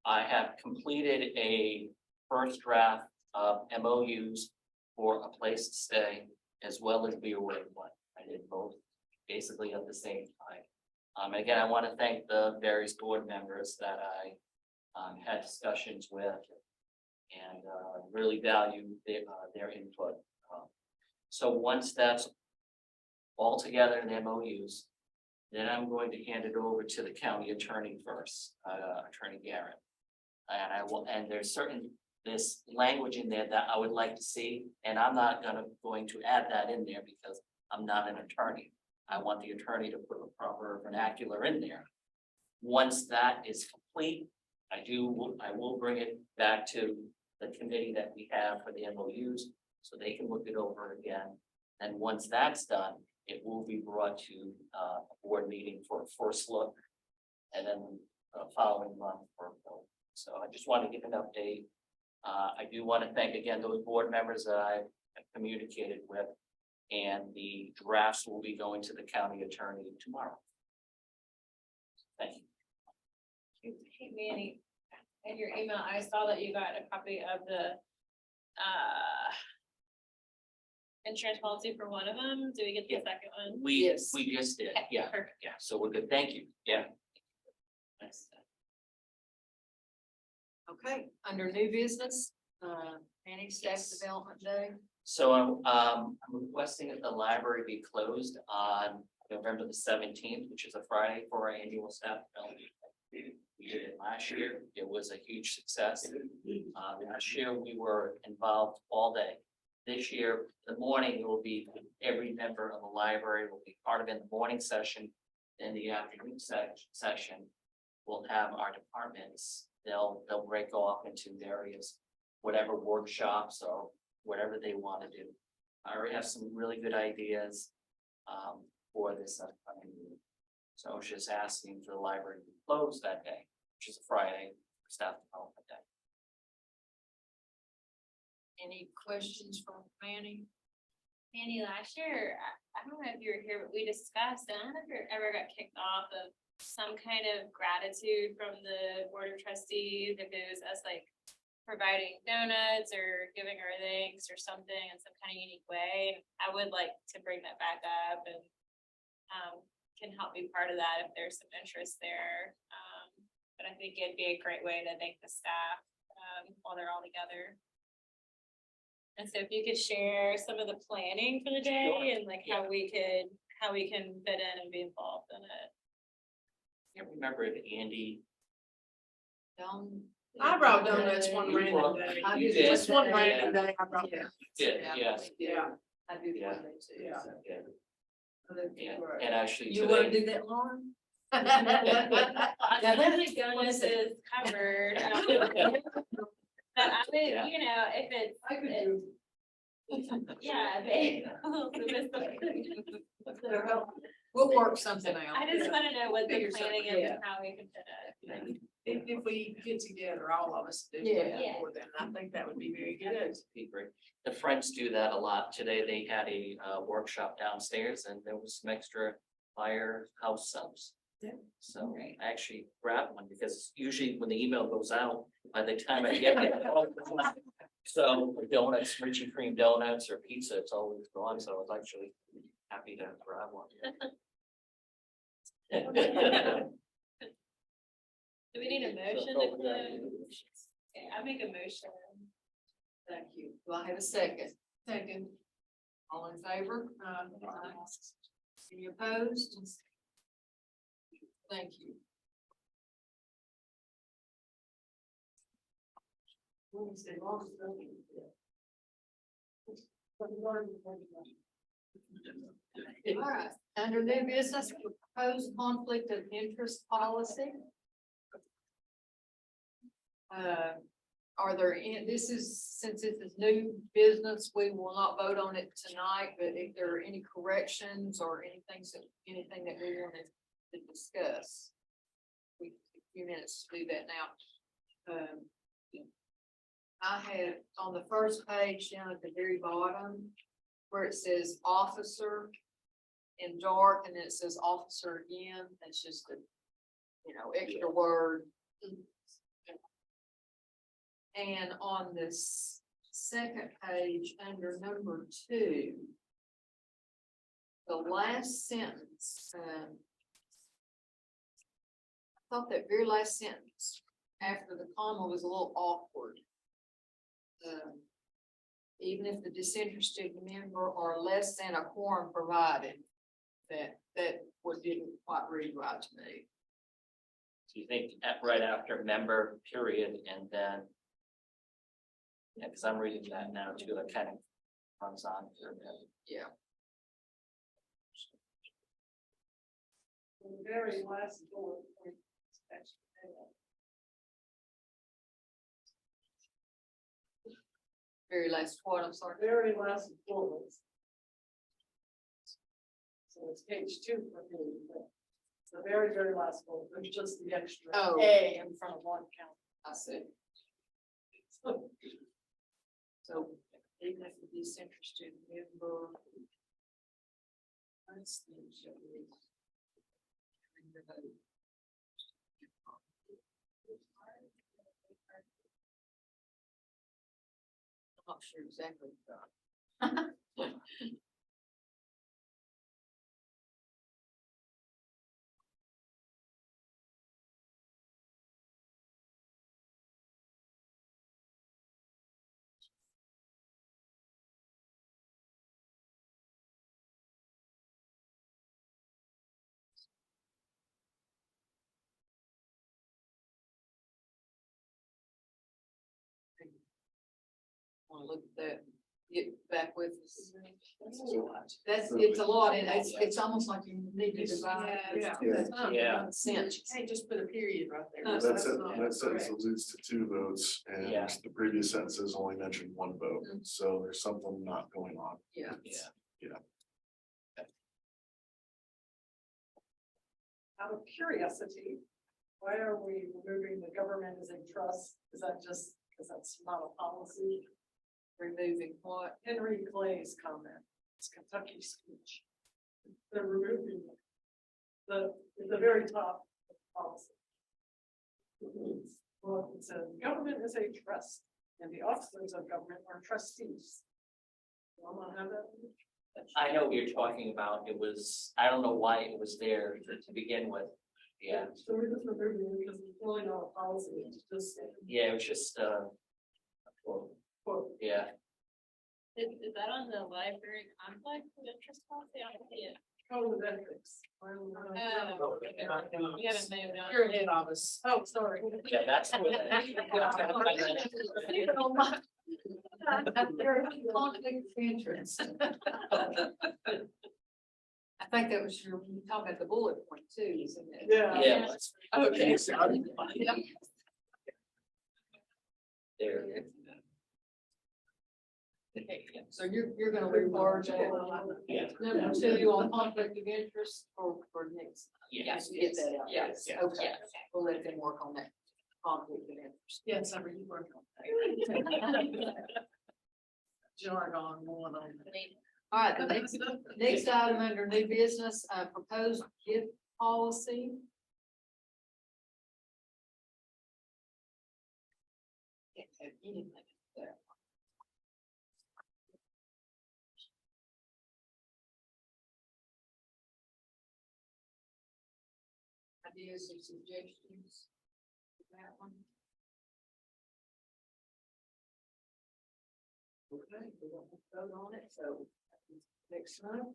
I have completed a first draft of MOUs for a place to stay as well as be away one. I did both basically at the same time. Again, I want to thank the various board members that I had discussions with and really value their input. So once that's all together in MOUs, then I'm going to hand it over to the county attorney first, Attorney Garrett. And I will, and there's this language in there that I would like to see, and I'm not going to add that in there because I'm not an attorney. I want the attorney to put a proper vernacular in there. Once that is complete, I will bring it back to the committee that we have for the MOUs, so they can look it over again. And once that's done, it will be brought to a board meeting for a first look, and then following month for a vote. So I just want to give an update. I do want to thank again those board members that I have communicated with, and the drafts will be going to the county attorney tomorrow. Thank you. Hey, Manny, in your email, I saw that you got a copy of the insurance policy for one of them. Do we get the second one? We just did, yeah, Perfect. yeah, so we're good, thank you, yeah. Nice. Okay, under new business, planning staff Yes. development day. So I'm requesting that the library be closed on November the 17th, which is a Friday, for our annual staff development. We did it last year. It was a huge success. Last year we were involved all day. This year, the morning, it will be every member of the library will be part of it in the morning session. In the afternoon session, we'll have our departments. They'll break off into various whatever workshops or whatever they want to do. I already have some really good ideas for this upcoming meeting. So I was just asking for the library to close that day, which is a Friday, for staff development day. Any questions from Manny? Manny, last year, I don't know if you were here, but we discussed, and I don't know if you ever got kicked off of some kind of gratitude from the board of trustees, if it was us like providing donuts or giving our thanks or something in some kind of unique way. I would like to bring that back up and can help be part of that if there's some interest there. But I think it'd be a great way to thank the staff while they're all together. And so if you could share some of the planning for the day Sure. and like how we can fit in and be involved in it. I can't remember if Andy. I brought donuts one You random brought- day. I you did. Just one Yeah. random day I brought Yeah. them. Did, yeah, Yeah. I do Yeah. one day too. Yeah. so. yeah, That'd be yeah, great. and actually You wanna today, do that, Lauren? Now that donuts is covered. But I would, Yeah. you know, if it's. I could do. Yeah, they. We'll work something out. I just wanna know what the Figure planning something, is yeah. and how we can fit it. If we get together, all of us do. Yeah. More than, I think that would be very good. be great. The Friends do that a lot. Today they had a workshop downstairs and there was some extra firehouse subs. Yeah. So I actually grabbed one because usually when the email goes out, by the time I get it. So donuts, Richie Cream donuts or pizza, it's always gone. So I was actually happy to grab one. Do we need a motion to close? Okay, I make a motion. Thank you. Do I have a second? Second. All in favor? Any opposed? Thank you. All right, under new business, proposed conflict of interest policy. Are there any, since this is new business, we will not vote on it tonight, but if there are any corrections or anything that we want to to discuss. We, a few minutes to do that now. I have on the first page down at the very bottom, where it says officer in dark, and then it says officer again, that's just a, extra word. And on this second page, under number 2, the last sentence, I thought that very last sentence after the comma was a little awkward. Even if the disinterested member or less than a quorum provided, that what didn't quite read right to me. So you think right after member period and then. Yeah, because I'm reading that now too, that kind of runs on. Yeah. The very last bullet point. Very last what, I'm sorry. Very last bullet. So it's page 2 for me, but it's the very, very last bullet, there's just the extra Oh. A in front of Blount County. I see. So even if the disinterested member. That's the. I'm not sure exactly. Want to look at that, get back with us. It's a lot, and it's almost like you need to divide. Yeah. Yeah. Sense. You can't just put a period right there. No, That's it, not that sentence correct. alludes to 2 votes, and Yeah. the previous sentences only mentioned 1 vote, Mhm. so there's something not going on. Yeah. Yeah. Out of curiosity, why are we removing the government as a trust? Is that just because that's not a policy? Removing what? Henry Clay's comment, it's Kentucky speech. They're removing at the very top of the policy. Well, it says government is a trust and the officers of government are trustees. I'm gonna have that. I know what you're talking about. It was, I don't know why it was there to begin with. Yeah, So we're just removing it because it's really not a policy, it's just. yeah, it was just, Quote. yeah. Is that on the library conflict of interest policy? I don't see it. Code of ethics. We haven't moved on. You're ahead of us. Oh, sorry. Yeah, that's. Conflict of interest. I think that was you talking about the bullet point too, isn't it? Yeah. Yeah. Okay. There. So you're gonna reword that. Yeah. Number 2 on conflict of interest for next. Yes. Get that out. Yes. Okay, Yes. we'll let them work on that conflict of interest. Yes, I really work on that. Jargon going on. All right, the next item under new business, proposed gift policy. Can't have anything there. Ideas or suggestions? for that one? Okay, we won't vote on it, so next one.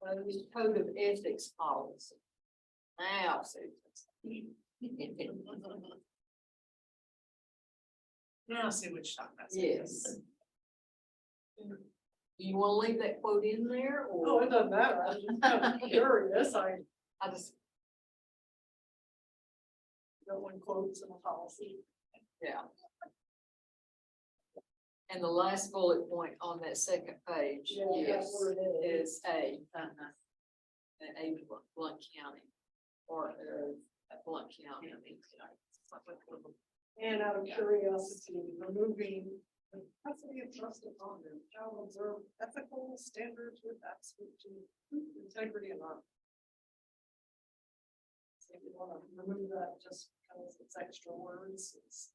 Proposed code of ethics policy. Now, Susan. Now I see what you're talking about. Yes. Do you want to leave that quote in there Oh, or? it doesn't matter, I was just kind of curious, I I just, don't want quotes in a policy. yeah. And the last bullet point on that second page, Yeah, yes, that's where it is A, A Blount County, or Blount County. And out of curiosity, removing the capacity of trust upon them, shall observe ethical standards with absolute integrity and honor. So if you want to remove that just because it's extra words, it's.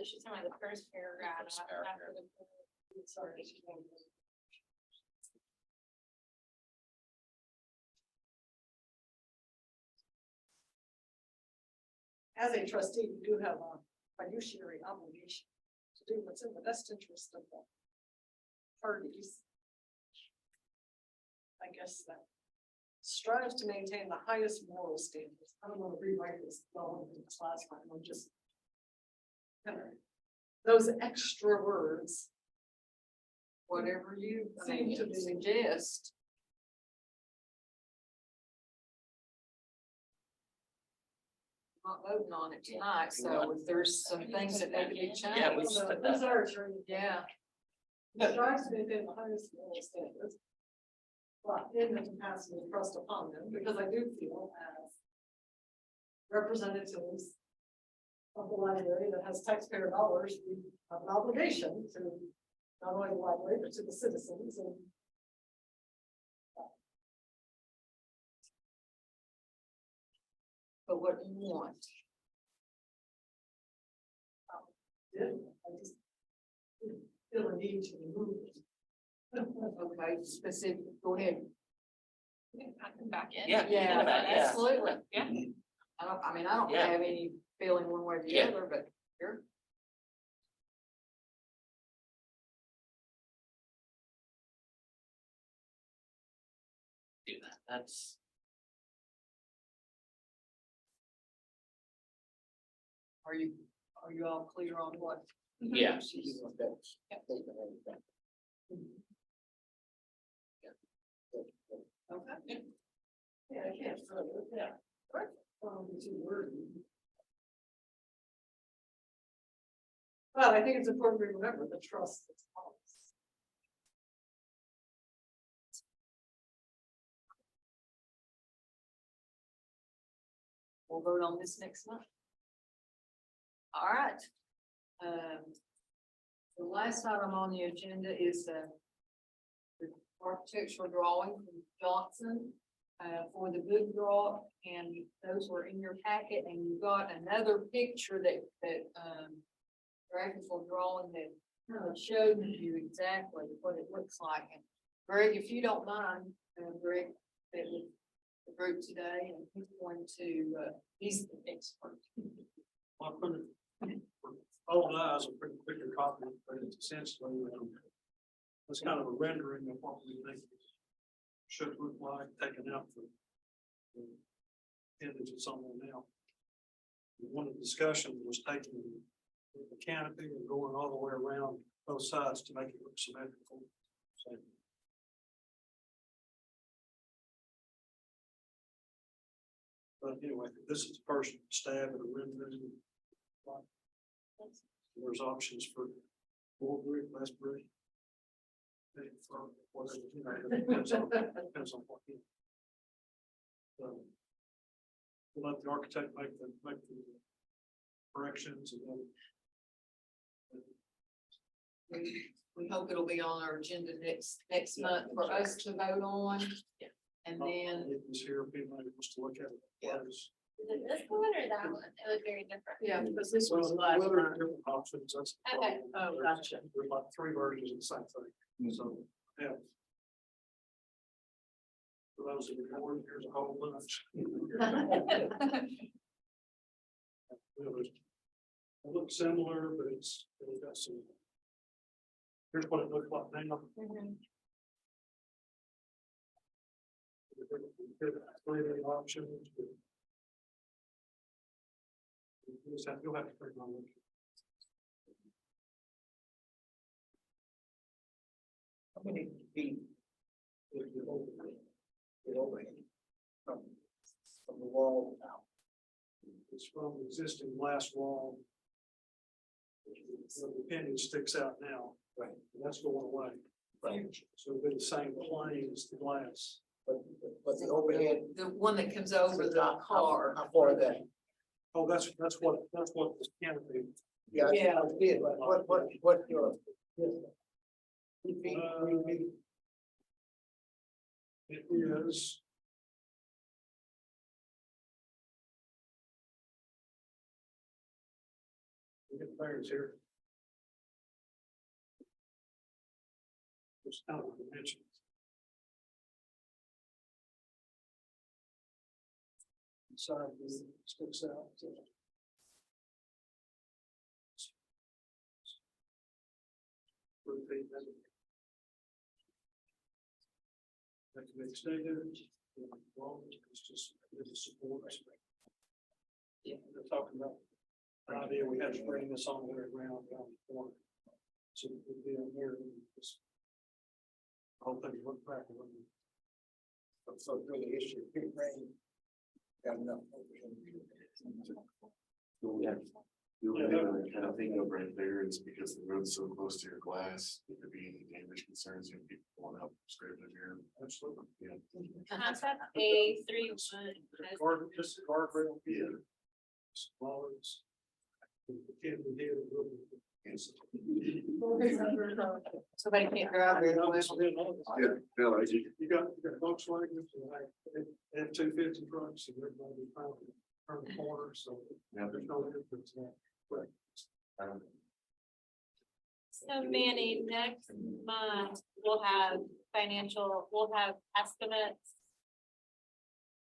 She's talking about the first paragraph. After the. Sorry. As a trustee, you do have a fiduciary obligation to do what's in the best interest of the parties. I guess that strives to maintain the highest moral standards. I don't want to rewrite this, well, in this last line, I'm just. Those extra words. Whatever you Seem to be- suggest. Not voting on it tonight, so if there's some things that need to be Yeah, we changed, said Those that. are attorney. yeah. Strives to maintain the highest moral standards. But in the capacity of trust upon them, because I do feel as representatives of the library that has taxpayer dollars, we have an obligation to not only the library, but to the citizens and. But what do you want? Yeah, I just feel a need to remove it. Okay, specific, go ahead. Back in. Yeah. Yeah, Yeah. absolutely. Yeah. I mean, I don't Yeah. have any feeling one way or the Yeah. other, but sure. Do that, that's, Are you all clear on what? yeah, Okay. Yeah, I can't. Yeah. Too wordy. But I think it's important to remember the trust that's ours. We'll vote on this next month. All right. The last item on the agenda is the architectural drawing from Johnson for the good draw, and those were in your packet, and you got another picture that graphical drawing that kind of showed you exactly what it looks like. And Greg, if you don't mind, Greg, that was the group today, and he's going to, he's the expert. Well, for old eyes, a pretty quicker copy, but it's essentially, it's kind of a rendering of what we think it should look like, taken out the image that's on there now. One of the discussions was taking the canopy and going all the way around both sides to make it look symmetrical. So, but anyway, this is the first stab at a rendering. There's options for more brick, less brick. For whatever, you know, it depends on what you. We'll let the architect make the corrections and then. We hope it'll be on our agenda next month for us to vote on. And then, It was here, if anybody wants to look at it. Yeah. Is it this one or that one? It was very different. yeah, Because this Well, was there last are month. different options, that's. Okay. Oh, gotcha. There's like 3 versions of the same thing, so, yeah. For those of you who weren't, here's a whole bunch. It looks similar, but it's got some. Here's what it looks like now. Three options. You'll have to print on it. How many feet is the overhang from the wall out? It's from the existing glass wall. The appendage sticks out now. Right. And that's going away. Right. So it'll be the same plane as the glass. But the overhead. The one that comes over the car. How far is that? Oh, that's what the canopy. Yeah. Yeah. I did, but what your? 3 feet, 3 feet. It is. We get players here. Just kind of dimensions. Side sticks out. That can be extended. It's just, it's a support. Yeah, they're talking about. The idea we had to bring this on the ground down the corner. So it would be on here. And just. I don't think it looked back. So it's really issue, big rain. Got enough. Kind of thing over right there is because the road's so close to your glass, there could be any damage concerns, if people want help scrape it here. Absolutely. Yeah. Concept A31. Guard, just a guardrail. Yeah. Bollards. Can't be here. Somebody can't drive very well. Yeah, no, I do. You got Volkswagen, and 250 trucks, and they're going to be trying to turn the corner, so there's no difference there. So Manny, next month we'll have estimates.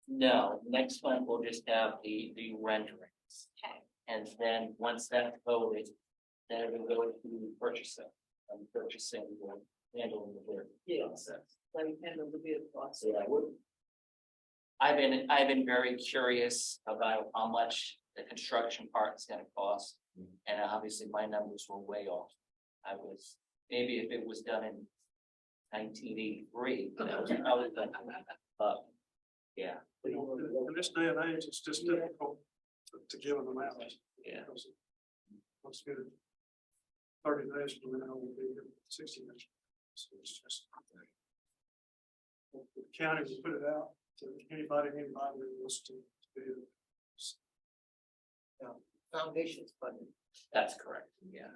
No, next month we'll just have the renderings. Okay. And then once that's voted, then we'll go to purchasing. And purchasing will handle the bid. Yes. They handle the bid process. So I've been very curious about how much the construction part is gonna cost. And obviously my numbers were way off. I was, maybe if it was done in 1983, that was probably done. But, yeah, In this day and age, it's just difficult to give them out. yeah. Let's get it. 30 days from now, we'll be here, 60 days. So it's just. The county will put it out to anybody that wants to do it. Foundation's funded. That's correct, yeah.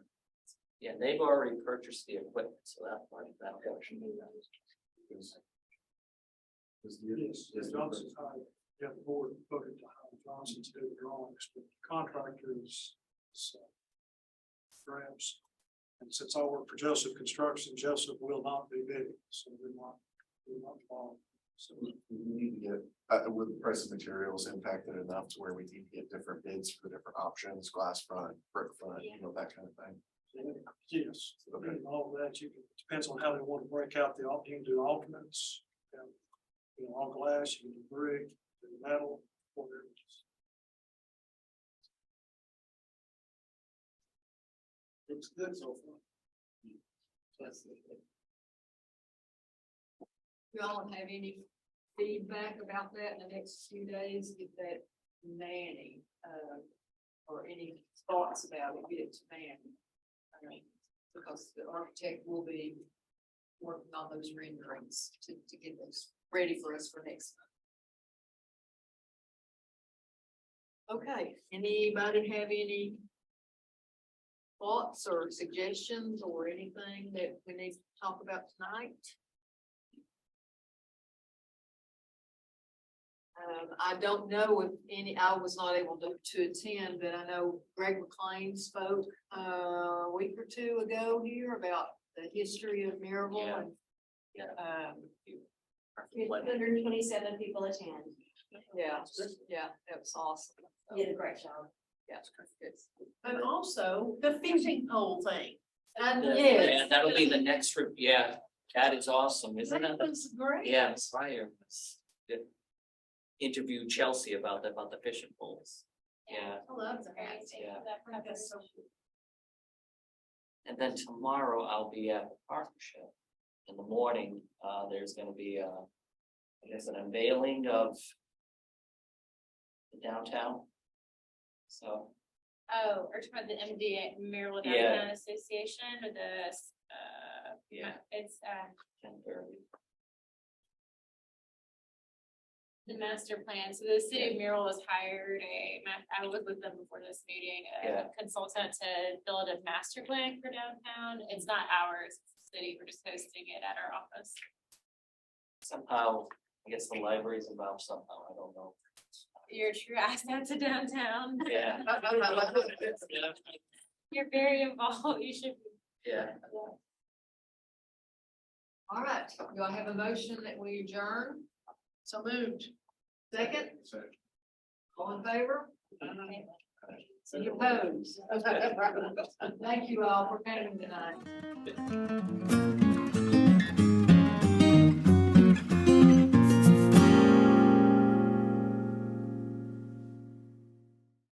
Yeah, they've already purchased the equipment, so that part, that portion. Yes, Johnson's hired, yeah, the board voted to hire Johnson to do the drawings, but the contractors. Grabs. And since I work for Joseph Construction, Joseph will not be bidding, so we will not follow. So We need to get, with the price of materials impacted enough to where we need to get different bids for different options, glass front, brick front, you know, that kind of thing. yes, and all of that, depends on how they want to break out you can do alternates. You know, all glass, you can do brick, do metal, whatever. Looks good so far. Y'all have any feedback about that in the next few days, get that Manny, or any thoughts about it, get it to Manny. I mean, because the architect will be working on those renderings to get those ready for us for next month. Okay, anybody have any thoughts or suggestions or anything that we need to talk about tonight? I don't know if I was not able to attend, but I know Greg McLean spoke a week or two ago here about the history of Maryville. Yeah. And Yeah. 127 people attend. yeah, that was awesome. You did a great job. Yeah, good. And also the fishing pole thing. Yeah, that'll be the next trip, yeah, that is awesome, isn't That it? was great. Yeah, Fire interviewed Chelsea about the fishing poles. Yeah, I love that. Yeah. That's so cool. and then tomorrow I'll be at the partnership. In the morning, there's gonna be I guess an unveiling of the downtown. So, Oh, or talking about the MD, Maryland Yeah. Downtown Association or the, yeah, it's, 10:30. the master plan. So the city of Merrill has hired I was with them before this meeting, Yeah. a consultant to build a master plan for downtown. It's not ours, it's the city. We're just hosting it at our office. Somehow, I guess the library's involved somehow, I don't know. You're true asset to downtown. Yeah. You're very involved. You should. Yeah. All right, do I have a motion that we adjourn? So moved. Second, So, all in favor? Any opposed? Thank you all for coming tonight.